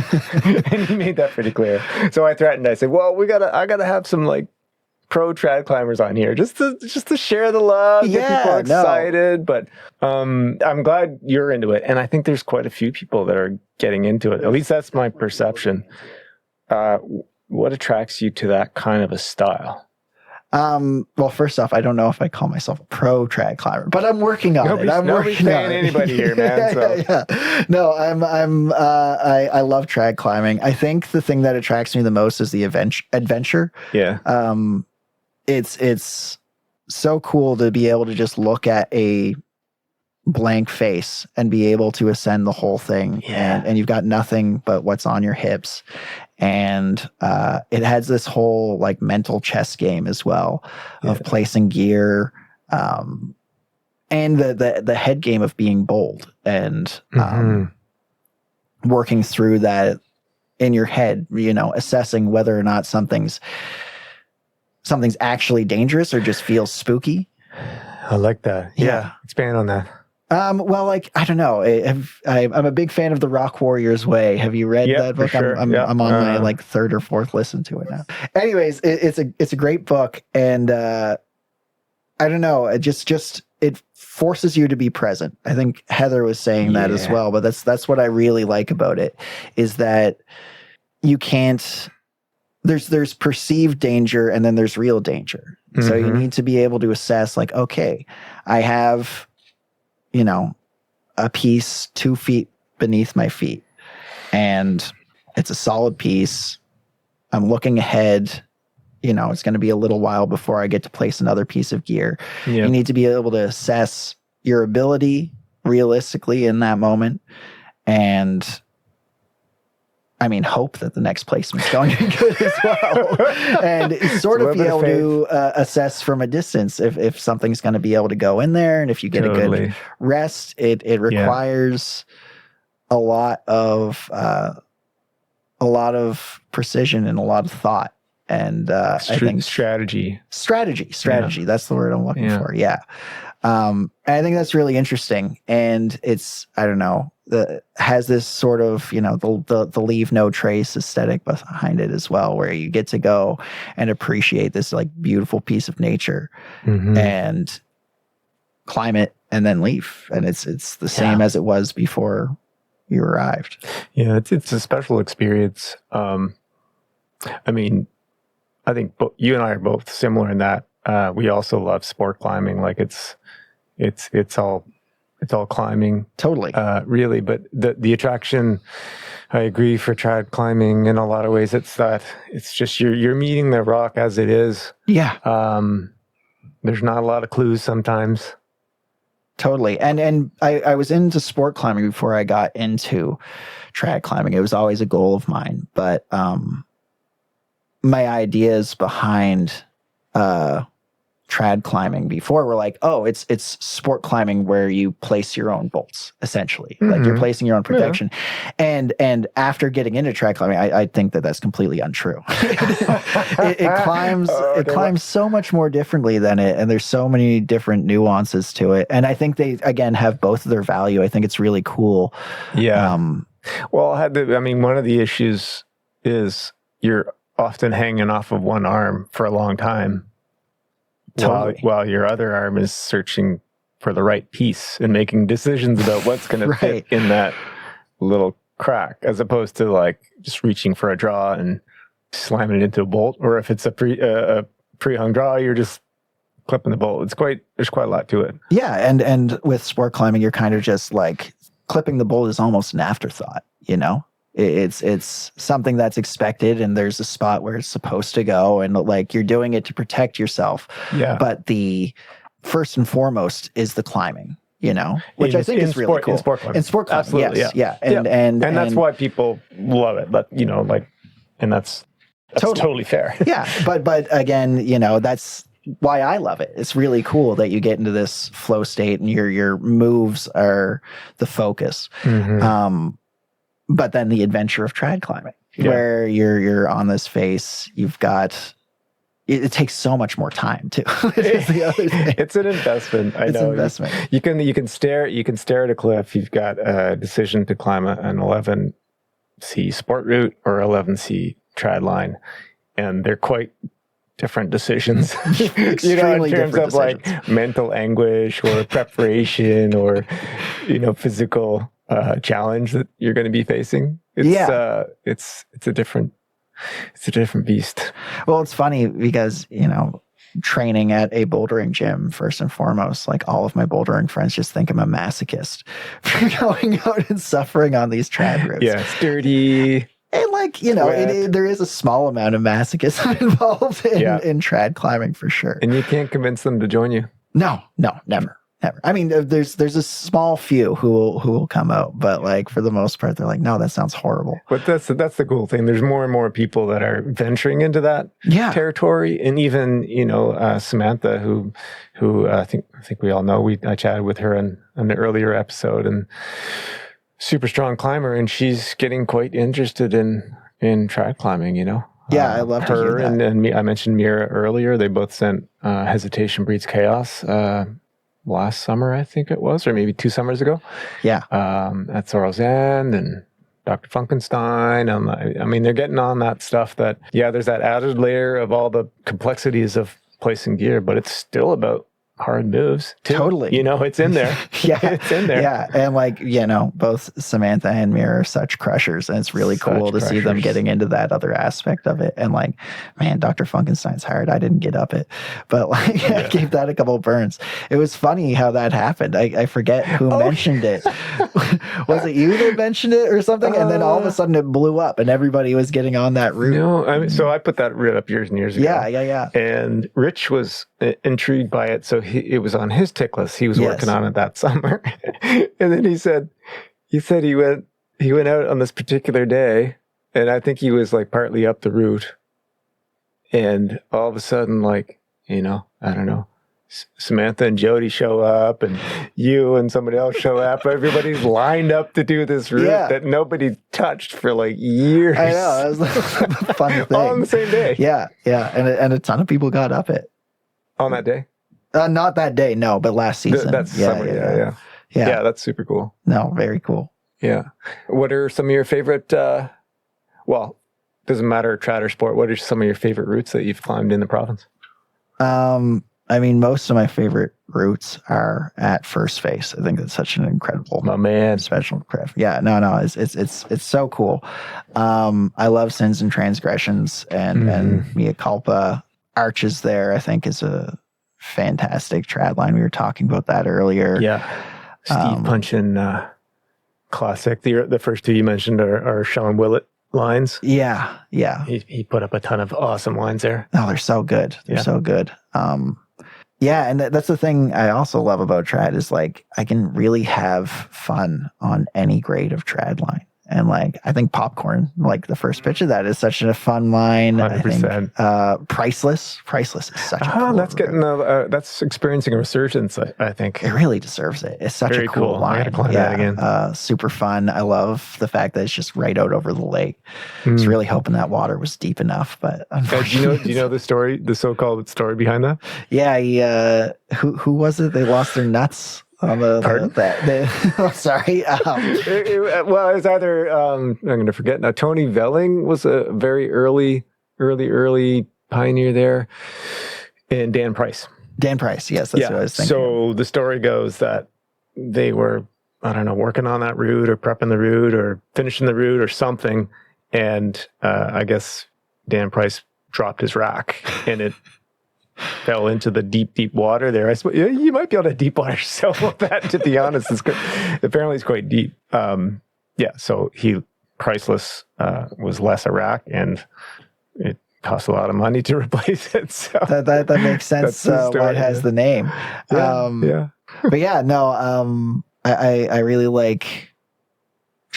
and he made that pretty clear. So I threatened. I said, "Well, I gotta have some like pro trad climbers on here just to share the love, get people excited." But I'm glad you're into it, and I think there's quite a few people that are getting into it. At least that's my perception. What attracts you to that kind of a style? Well, first off, I don't know if I call myself a pro trad climber, but I'm working on it. Nobody's paying anybody here, man. Yeah. No, I love trad climbing. I think the thing that attracts me the most is the adventure. Yeah. It's so cool to be able to just look at a blank face and be able to ascend the whole thing. Yeah. And you've got nothing but what's on your hips. And it has this whole like mental chess game as well of placing gear, and the head game of being bold and working through that in your head, assessing whether or not something's actually dangerous or just feels spooky. I like that. Yeah. Expand on that. Well, like, I don't know. I'm a big fan of The Rock Warrior's Way. Have you read that book? Sure. I'm on my like third or fourth listen to it now. Anyways, it's a great book, and I don't know. It forces you to be present. I think Heather was saying that as well, but that's what I really like about it is that you can't. There's perceived danger, and then there's real danger. So you need to be able to assess, like, okay, I have a piece 2 feet beneath my feet, and it's a solid piece. I'm looking ahead. It's going to be a little while before I get to place another piece of gear. Yep. You need to be able to assess your ability realistically in that moment, and hope that the next placement's going to be good as well. And sort of be able to assess from a distance if something's going to be able to go in there. And if you get a good rest, it requires a lot of precision and a lot of thought. And I think strategy. Yeah. That's the word I'm looking for. Yeah. And I think that's really interesting. And it's, I don't know, has this sort of, the leave no trace aesthetic behind it as well, where you get to go and appreciate this like beautiful piece of nature and climb it and then leave. And it's the same as it was before you arrived. Yeah. It's a special experience. I think you and I are both similar in that. We also love sport climbing. Like it's all climbing. Totally. Really. But the attraction, I agree, for trad climbing in a lot of ways, it's just you're meeting the rock as it is. Yeah. There's not a lot of clues sometimes. Totally. And I was into sport climbing before I got into trad climbing. It was always a goal of mine. But my ideas behind trad climbing before were like, oh, it's sport climbing where you place your own bolts, essentially. Like you're placing your own protection. Yeah. And after getting into trad climbing, I think that that's completely untrue. it climbs so much more differently than it, and there's so many different nuances to it. And I think they, again, have both of their value. I think it's really cool. Yeah. Well, one of the issues is you're often hanging off of one arm for a long time. Totally. While your other arm is searching for the right piece and making decisions about what's going to fit in that little crack, as opposed to like just reaching for a draw and slamming it into a bolt. Or if it's a pre-hung draw, you're just clipping the bolt. There's quite a lot to it. Yeah, and with sport climbing, you're kind of just like clipping the bolt is almost an afterthought. It's something that's expected, and there's a spot where it's supposed to go, and like you're doing it to protect yourself. Yeah. But the first and foremost is the climbing, which I think is really cool. In sport climbing, absolutely, yes, yeah. And that's why people love it. But and that's That's totally fair. Yeah. But again, that's why I love it. It's really cool that you get into this flow state and your moves are the focus. But then the adventure of trad climbing, where you're on this face, you've got it takes so much more time too. It's the other thing. It's an investment. I know. Investment. You can stare at a cliff. You've got a decision to climb an 11C sport route or 11C trad line, and they're quite different decisions. In terms of like mental anguish or preparation or physical challenge that you're going to be facing. It's a different beast. Well, it's funny because, training at a bouldering gym, first and foremost, like all of my bouldering friends just think I'm a masochist for going out and suffering on these trad routes. Yeah, it's dirty. And there is a small amount of masochism involved in trad climbing for sure. And you can't convince them to join you. No, never. I mean, there's a small few who will come out, but like for the most part, they're like, no, that sounds horrible. But that's the cool thing. There's more and more people that are venturing into that territory, and even Samantha, who I think we all know. I chatted with her on an earlier episode, and super strong climber, and she's getting quite interested in trad climbing. Yeah, I love to hear that. And I mentioned Mira earlier. They both sent Hesitation Breeds Chaos. Last summer, I think it was, or maybe 2 summers ago. Yeah. At Sorrow's End and Dr. Funkenstein. I mean, they're getting on that stuff that, there's that added layer of all the complexities of placing gear, but it's still about hard moves too. Totally. It's in there. It's in there. Yeah. And both Samantha and Mira are such crushers, and it's really cool to see them getting into that other aspect of it. And man, Dr. Funkenstein's hard. I didn't get up it, but I gave that a couple of burns. It was funny how that happened. I forget who mentioned it. Was it you that mentioned it or something? And then all of a sudden it blew up and everybody was getting on that route. No, so I put that route up years and years ago. Yeah. And Rich was intrigued by it. So it was on his tick list. He was working on it that summer. And then he said he went out on this particular day, and I think he was like partly up the route. And all of a sudden, I don't know, Samantha and Jody show up, and you and somebody else show up. Everybody's lined up to do this route that nobody touched for years. I know. That was a fun thing. All on the same day. Yeah. And a ton of people got up it. On that day? Not that day, no, but last season. That's summer, yeah, that's super cool. No, very cool. Yeah. What are some of your favorite, doesn't matter trad or sport, what are some of your favorite routes that you've climbed in the province? I mean, most of my favorite routes are at First Face. I think it's such an incredible, special craft. Yeah, no, it's so cool. I love Sins and Transgressions and Mea Culpa. Arches there, I think, is a fantastic trad line. We were talking about that earlier. Yeah. Steve Punchin classic. The first two you mentioned are Sean Willett lines. Yeah. He put up a ton of awesome lines there. Oh, they're so good. They're so good. And that's the thing I also love about trad is I can really have fun on any grade of trad line. And I think Popcorn, the first pitch of that is such a fun line. 100%. I think, Priceless is such a cool that's getting that's experiencing a resurgence, I think. It really deserves it. It's such Very a cool line. I gotta climb that again. Super fun. I love the fact that it's just right out over the lake. I was really hoping that water was deep enough, but unfortunately. Do you know the story, the so-called story behind that? Yeah, who was it? They lost their nuts. Pardon? Sorry. It was either, I'm going to forget now, Tony Velling was a very early pioneer there, and Dan Price. Yes, that's what I was thinking. So the story goes that they were, I don't know, working on that route or prepping the route or finishing the route or something, and I guess Dan Price dropped his rack, and it fell into the deep water there. I suppose you might be able to deep water yourself with that, to be honest. Apparently it's quite deep. So Priceless was less a rack, and it cost a lot of money to replace it. So that makes sense why it has the name. But I really like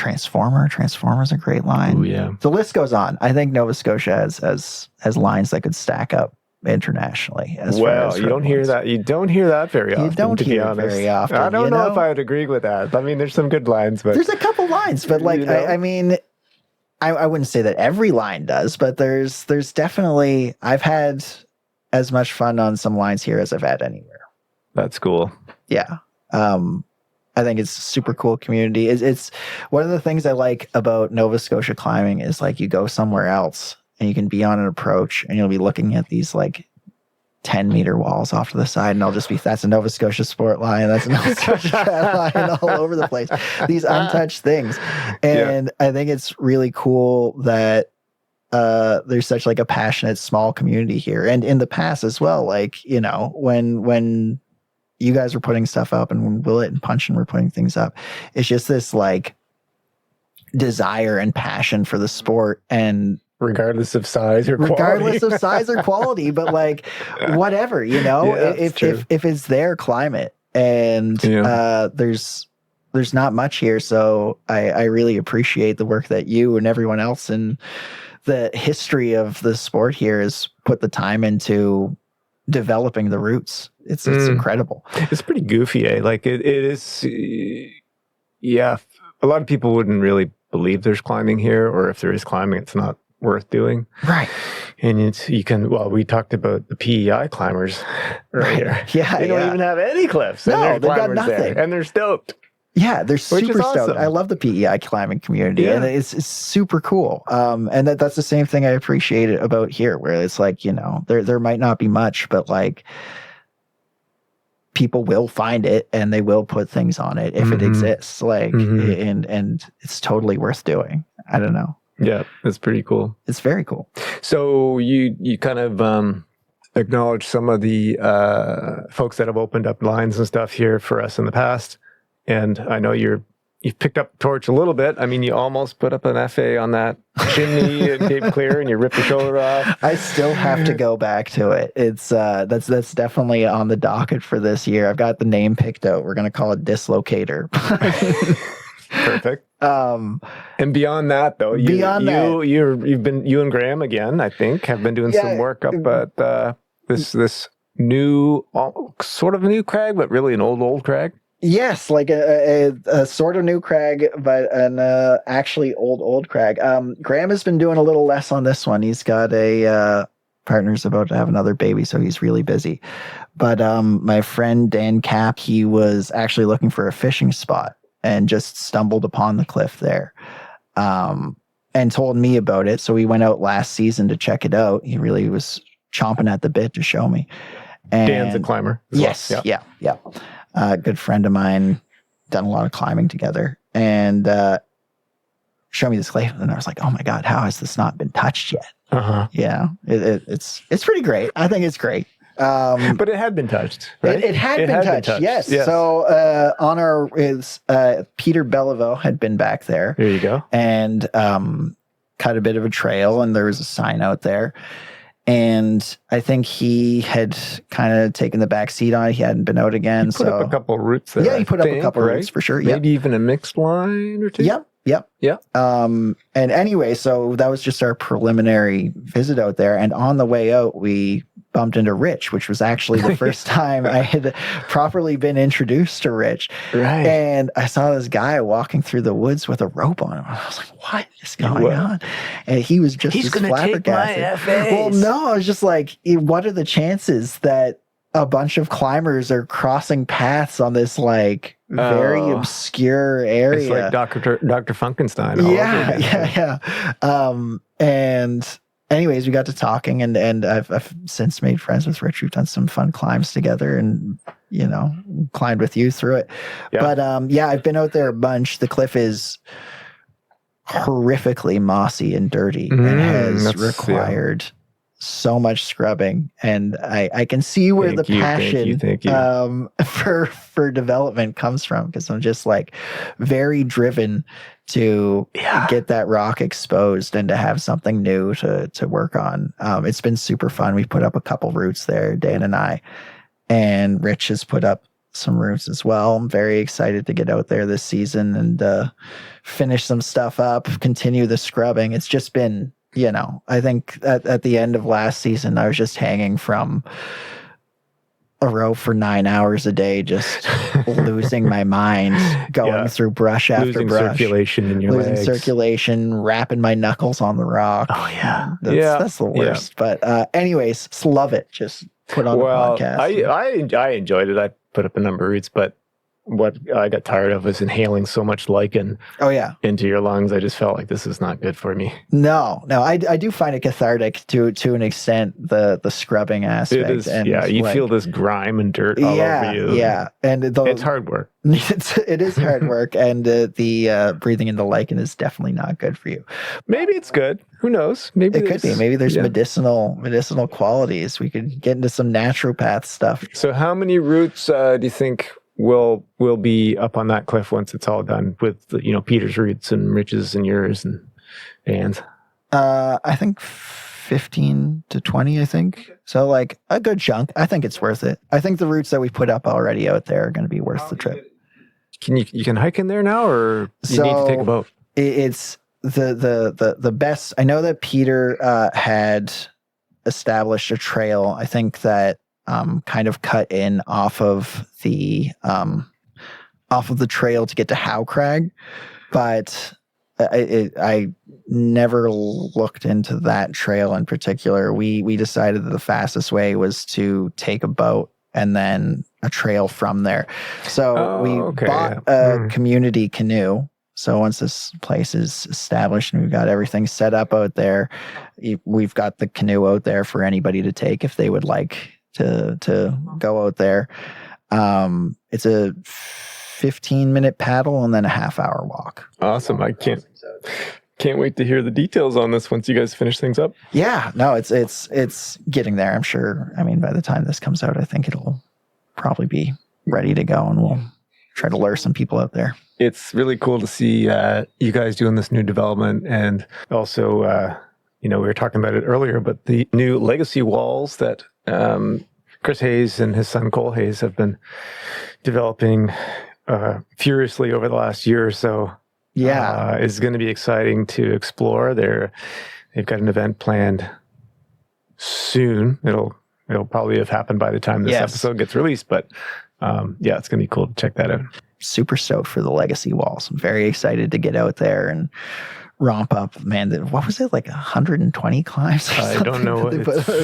Transformer's a great line. Oh yeah. The list goes on. I think Nova Scotia has lines that could stack up internationally. You don't hear that. You don't hear that very often. You don't hear it very often. I don't know if I would agree with that. I mean, there's some good lines, but there's a couple lines. But like, I mean, I wouldn't say that every line does, but there's definitely. I've had as much fun on some lines here as I've had anywhere. That's cool. Yeah. I think it's a super cool community. It's one of the things I like about Nova Scotia climbing is like you go somewhere else and you can be on an approach and you'll be looking at these like 10-meter walls off to the side, and I'll just be, that's a Nova Scotia sport line, that's a Nova Scotia trad line all over the place. These untouched things. And I think it's really cool that there's such like a passionate small community here. And in the past as well, like, you know, when you guys were putting stuff up and when Willett and Punchin were putting things up, it's just this like desire and passion for the sport, and regardless of size or quality. But like whatever, you know, if it's their climate, and there's not much here. So I really appreciate the work that you and everyone else in the history of the sport here has put the time into developing the routes. It's incredible. It's pretty goofy, eh? Like it is. Yeah, a lot of people wouldn't really believe there's climbing here, or if there is climbing, it's not worth doing. Right. And we talked about the PEI climbers earlier. Yeah, they don't even have any cliffs. No, they got nothing, there, and they're stoked. Yeah, they're super stoked. Awesome. I love the PEI climbing community, and it's super cool. And that's the same thing I appreciate about here, where it's like, you know, there might not be much, but like people will find it and they will put things on it if it exists. Like, and it's totally worth doing. I don't know. Yeah, it's pretty cool. It's very cool. So you kind of acknowledge some of the folks that have opened up lines and stuff here for us in the past. And I know you've picked up the torch a little bit. I mean, you almost put up an FA on that chimney at Cape Clear and you ripped the shoulder off. I still have to go back to it. It's that's definitely on the docket for this year. I've got the name picked out. We're going to call it Dislocator. Perfect. And beyond that, though, you and Graham again, I think, have been doing some work up at this new, sort of a new crag, but really an old crag. Yes, like a sort of new crag, but an actually old crag. Graham has been doing a little less on this one. He's got a partner's about to have another baby, so he's really busy. But my friend Dan Cap, he was actually looking for a fishing spot and just stumbled upon the cliff there, and told me about it. So we went out last season to check it out. He really was chomping at the bit to show me. And Dan's a climber. Yes, well. Yeah. Good friend of mine, done a lot of climbing together, and showed me this cliff, and I was like, "Oh my god, how has this not been touched yet?" Yeah, it's pretty great. I think it's great. But it had been touched, right? It had been touched. Yes. So on our Peter Belleville had been back there. There you go. And cut a bit of a trail, and there was a sign out there. And I think he had kind of taken the back seat on it. He hadn't been out again. He put up a couple of routes there. Yeah, he put up a couple of routes for sure. Maybe even a mixed line or two. Yep. And anyway, so that was just our preliminary visit out there. And on the way out, we bumped into Rich, which was actually the first time I had properly been introduced to Rich. Right. And I saw this guy walking through the woods with a rope on him. I was like, what is going on? And he was just He's going to take my FAs. Well, no, I was just like, what are the chances that a bunch of climbers are crossing paths on this like very obscure area? It's like Dr. Funkenstein. Yeah. And anyways, we got to talking, and I've since made friends with Rich. We've done some fun climbs together, and you know, climbed with you through it. Yeah. But I've been out there a bunch. The cliff is horrifically mossy and dirty, and has required so much scrubbing, and I can see where the passion for development comes from, because I'm just like very driven to get that rock exposed and to have something new to work on. It's been super fun. We put up a couple routes there, Dan and I, and Rich has put up some routes as well. I'm very excited to get out there this season and finish some stuff up, continue the scrubbing. It's just been, I think at the end of last season, I was just hanging from a rope for 9 hours a day, just losing my mind, going through brush after losing brush. Circulation in your losing legs. circulation, wrapping my knuckles on the rock. Oh, yeah. That's the worst. Yeah. But anyways, love it. Just put on the podcast. I enjoyed it. I put up a number of routes, but what I got tired of was inhaling so much lichen into your lungs. I just felt like this is not good for me. No, I do find it cathartic to an extent, the scrubbing aspect. It is, and you feel this grime and dirt all over you. Yeah, and it's hard work. It is hard work, and the breathing in the lichen is definitely not good for you. Maybe it's good. Who knows? Maybe it could be. Maybe there's medicinal qualities. We could get into some naturopath stuff. So how many routes do you think will be up on that cliff once it's all done with Peter's routes and Rich's and yours and Dan's? I think 15 to 20, I think. So like a good chunk. I think it's worth it. I think the routes that we put up already out there are going to be worth the trip. You can hike in there now, or you need to take a boat? It's the best. I know that Peter had established a trail. I think that kind of cut in off of the trail to get to Howe Crag, but I never looked into that trail in particular. We decided that the fastest way was to take a boat and then a trail from there. So we bought a community canoe. So once this place is established and we've got everything set up out there, we've got the canoe out there for anybody to take if they would like to go out there. It's a 15-minute paddle and then a half-hour walk. Awesome. I can't wait to hear the details on this once you guys finish things up. Yeah, no, it's getting there, I'm sure. I mean, by the time this comes out, I think it'll probably be ready to go, and we'll try to lure some people out there. It's really cool to see you guys doing this new development, and also, we were talking about it earlier, but the new legacy walls that Chris Hayes and his son Cole Hayes have been developing furiously over the last year or so. Yeah, it's going to be exciting to explore. They've got an event planned soon. It'll probably have happened by the time this episode gets released, but it's going to be cool to check that out. Super stoked for the legacy walls. I'm very excited to get out there and romp up, man. What was it, like 120 climbs? I don't know.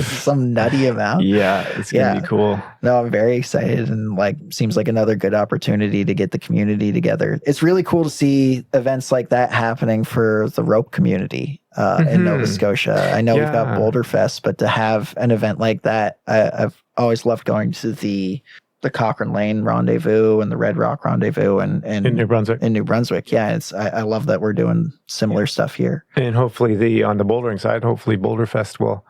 Some nutty amount. Yeah, it's gonna be cool. No, I'm very excited, and seems like another good opportunity to get the community together. It's really cool to see events like that happening for the rope community in Nova Scotia. I know we've got Boulder Fest, but to have an event like that, I've always loved going to the Cochrane Lane Rendezvous and the Red Rock Rendezvous and in New Brunswick. Yeah, I love that we're doing similar stuff here. And hopefully on the bouldering side, Boulder Fest will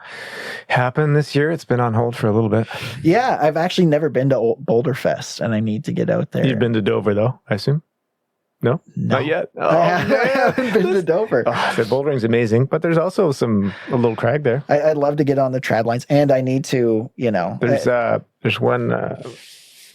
happen this year. It's been on hold for a little bit. Yeah, I've actually never been to Boulder Fest, and I need to get out there. You've been to Dover though, I assume? No? Not yet. Oh, I haven't been to Dover. The bouldering's amazing, but there's also a little crag there. I'd love to get on the trad lines, and I need to, There's one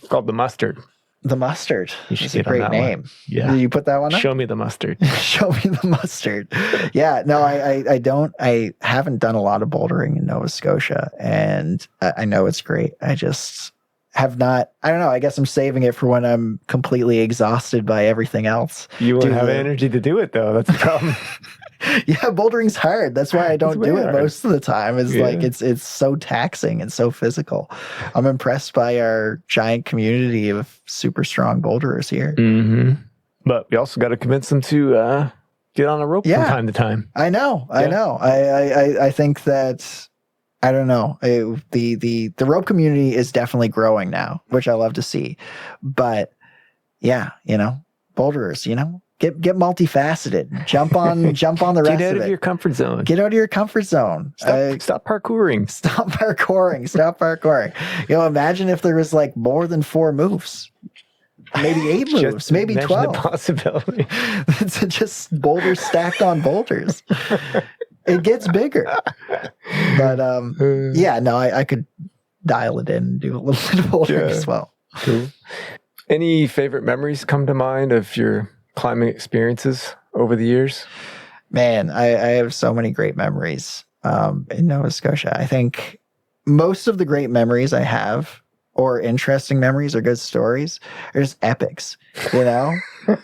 called the Mustard. The Mustard. You should It's a great name. One. Yeah. Did you put that one up? Show me the mustard. Show me the mustard. Yeah. No, I haven't done a lot of bouldering in Nova Scotia, and I know it's great. I just have not. I don't know. I guess I'm saving it for when I'm completely exhausted by everything else. You won't have energy to do it though. That's the problem. Yeah, bouldering's hard. That's why I don't do it most of the time. It's so taxing and so physical. I'm impressed by our giant community of super strong boulderers here. Mm-hmm. But we also got to convince them to get on a rope from time to time. I know. I think that, I don't know. The rope community is definitely growing now, which I love to see. But yeah, boulderers, Get multifaceted. Jump on the rest of it. Get out of your comfort zone. Get out of your comfort zone. Stop parkouring. Stop parkouring. Imagine if there was more than 4 moves. Maybe 8 moves. Maybe 12. The possibility. It's just boulders stacked on boulders. It gets bigger. But I could dial it in and do a little bit of bouldering as well. Cool. Any favorite memories come to mind of your climbing experiences over the years? Man, I have so many great memories in Nova Scotia. I think most of the great memories I have, or interesting memories or good stories, are just epics. You know,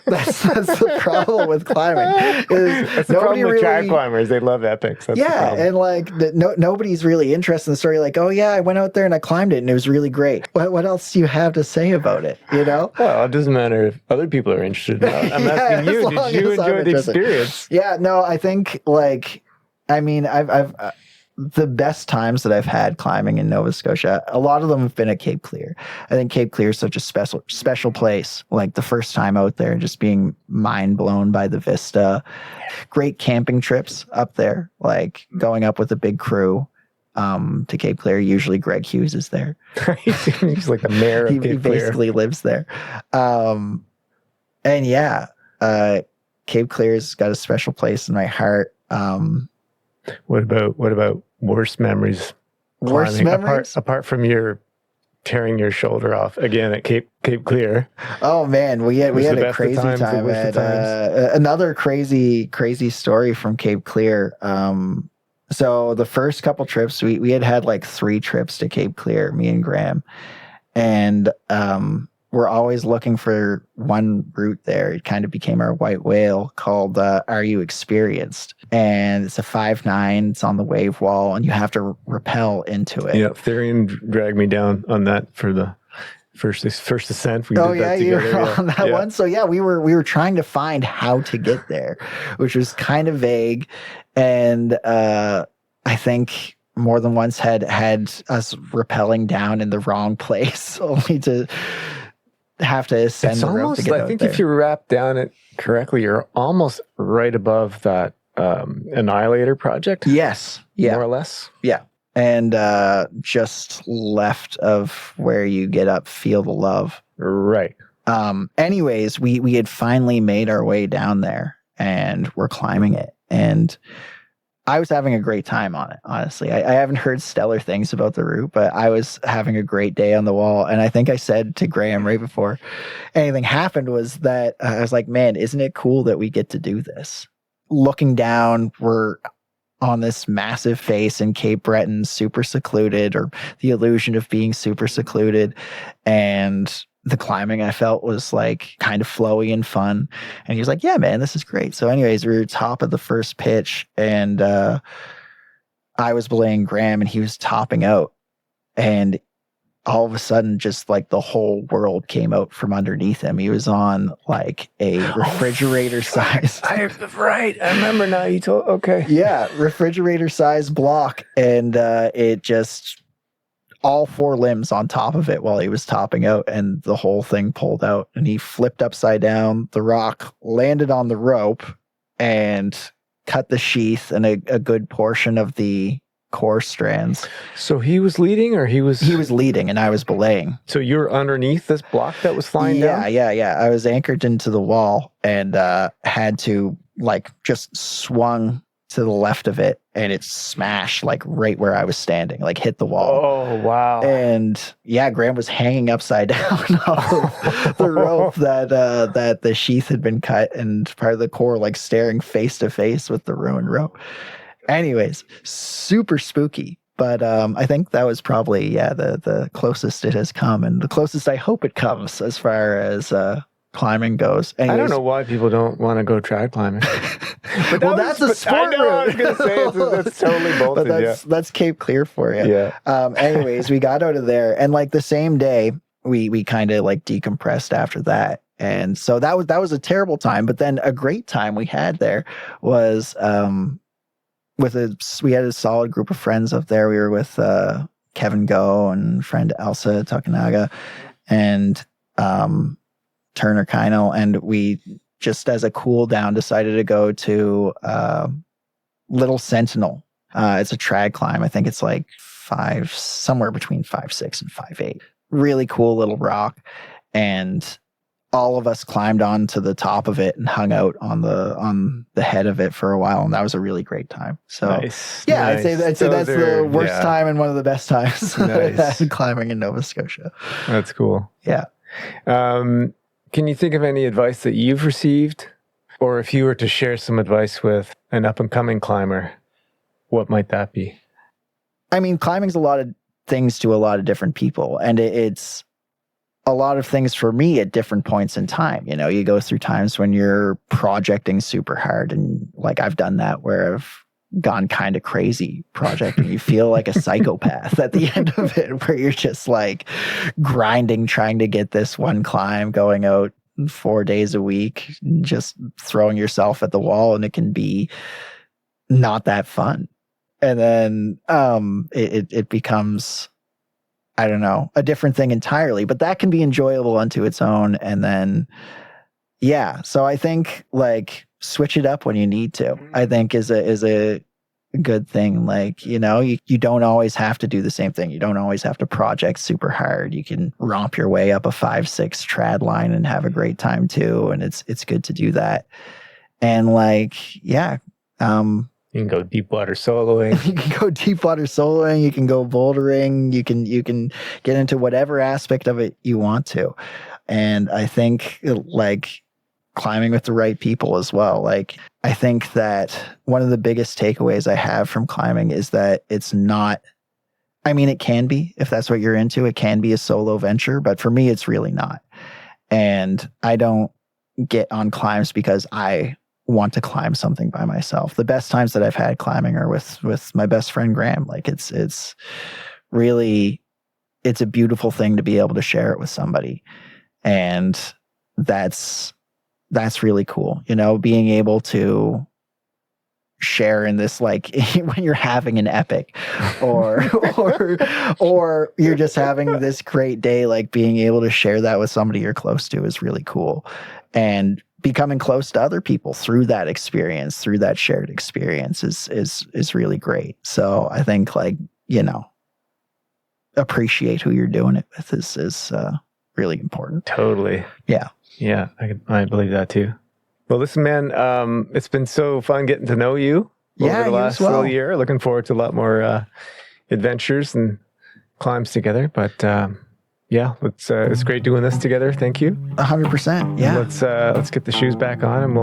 that's the problem with climbing. That's the problem with trad climbers. They love epics. That's the problem. And like nobody's really interested in the story. Like, oh yeah, I went out there and I climbed it and it was really great. What else do you have to say about it? You know? Well, it doesn't matter if other people are interested in that. I'm asking you, did you enjoy the experience? Yeah, no, I think like, I mean, I've the best times that I've had climbing in Nova Scotia, a lot of them have been at Cape Clear. I think Cape Clear is such a special place. Like the first time out there, just being mind blown by the vista. Great camping trips up there, like going up with a big crew to Cape Clear. Usually Greg Hughes is there. He's like the mayor of Cape Clear. He basically lives there. And yeah, Cape Clear's got a special place in my heart. What about worst memories? Worst memories? Apart from your tearing your shoulder off again at Cape Clear. Oh man, we had a crazy time. Another crazy story from Cape Clear. So the first couple trips, we had like 3 trips to Cape Clear, me and Graham, and we're always looking for one route there. It kind of became our white whale called Are You Experienced? And it's a 5.9. It's on the wave wall, and you have to rappel into it. Yeah, Therian dragged me down on that for the first ascent. We did that together. You were on that one. So yeah, we were trying to find how to get there, which was kind of vague, and I think more than once had us rappelling down in the wrong place, only to have to ascend the rope to get I think if you wrap down it correctly, you're almost right above that Annihilator project. Yes. Yeah. More or less. Yeah. And just left of where you get up Field of Love. Right. Anyways, we had finally made our way down there and we're climbing it. And I was having a great time on it, honestly. I haven't heard stellar things about the route, but I was having a great day on the wall. And I think I said to Graham right before anything happened was that I was like, man, isn't it cool that we get to do this? Looking down, we're on this massive face in Cape Breton, super secluded, or the illusion of being super secluded. And the climbing I felt was like kind of flowy and fun. And he was like, yeah, man, this is great. So anyways, we were top of the first pitch and I was belaying Graham and he was topping out. And all of a sudden, just like the whole world came out from underneath him. He was on like a refrigerator size. Right. I remember now you told, okay. Yeah. Refrigerator size block. And it just, all 4 limbs on top of it while he was topping out, and the whole thing pulled out and he flipped upside down. The rock landed on the rope and cut the sheath and a good portion of the core strands. So he was leading, or he was leading and I was belaying. So you were underneath this block that was flying down? Yeah. I was anchored into the wall and had to like just swung to the left of it, and it smashed like right where I was standing, like hit the wall. Oh, wow. And yeah, Graham was hanging upside down off of the rope that the sheath had been cut, and part of the core like staring face to face with the ruined rope. Anyways, super spooky. But I think that was probably, the closest it has come, and the closest I hope it comes as far as climbing goes. Anyways, I don't know why people don't want to go trad climbing. But that's a sport route. I was going to say it's totally bolted. But that's Cape Clear for you. Yeah. Anyways, we got out of there, and like the same day, we kind of like decompressed after that. And so that was a terrible time. But then a great time we had there was we had a solid group of friends up there. We were with Kevin Go and friend Elsa Takanaga and Turner Keinel, and we just as a cool down decided to go to Little Sentinel. It's a trad climb. I think it's like somewhere between 5.6 and 5.8. Really cool little rock. And all of us climbed onto the top of it and hung out on the head of it for a while, and that was a really great time. So Nice. yeah, Nice. I'd say that's the worst yeah. time and one of the best times Nice. climbing in Nova Scotia. That's cool. Yeah. Can you think of any advice that you've received, or if you were to share some advice with an up and coming climber, what might that be? I mean, climbing's a lot of things to a lot of different people, and it's a lot of things for me at different points in time. You know, you go through times when you're projecting super hard, and like I've done that where I've gone kind of crazy projecting. You feel like a psychopath at the end of it, where you're just like grinding, trying to get this one climb, going out 4 days a week, just throwing yourself at the wall, and it can be not that fun. And then it becomes, I don't know, a different thing entirely, but that can be enjoyable unto its own. And then, yeah, so I think like switch it up when you need to, I think is a good thing. Like, you know, you don't always have to do the same thing. You don't always have to project super hard. You can romp your way up a 5-6 trad line and have a great time too. And it's good to do that. And like, yeah, you can go deep water soloing. You can go deep water soloing. You can go bouldering. You can get into whatever aspect of it you want to. And I think like climbing with the right people as well. Like I think that one of the biggest takeaways I have from climbing is that it's not, I mean, it can be, if that's what you're into, it can be a solo venture, but for me, it's really not. And I don't get on climbs because I want to climb something by myself. The best times that I've had climbing are with my best friend Graham. Like it's really, it's a beautiful thing to be able to share it with somebody. And that's really cool. You know, being able to share in this, like when you're having an epic or you're just having this great day, like being able to share that with somebody you're close to is really cool. And becoming close to other people through that experience, through that shared experience is really great. So I think like, you know, appreciate who you're doing it with is really important. Totally. Yeah. Yeah. I believe that too. Well, listen, man, it's been so fun getting to know you over the last little year. Looking forward to a lot more adventures and climbs together. But yeah, it's great doing this together. Thank you. 100%. Yeah. Let's get the shoes back on and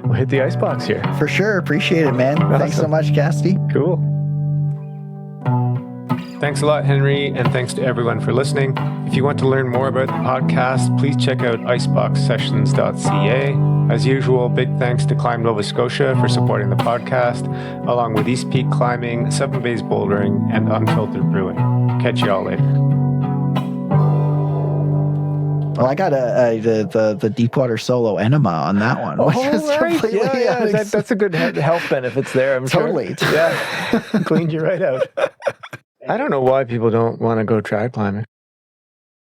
we'll hit the Icebox here. For sure. Appreciate it, man. Awesome. Thanks so much, Cassidy. Cool. Thanks a lot, Henry, and thanks to everyone for listening. If you want to learn more about the podcast, please check out iceboxsessions.ca. As usual, big thanks to Climb Nova Scotia for supporting the podcast, along with East Peak Climbing, Seven Bays Bouldering, and Unfiltered Brewing. Catch you all later. Well, I got the Deepwater Solo enema on that one. Which is right. Yeah. That's a good health benefits there, I'm totally. Sure. Yeah. Cleaned you right out. I don't know why people don't want to go trad climbing.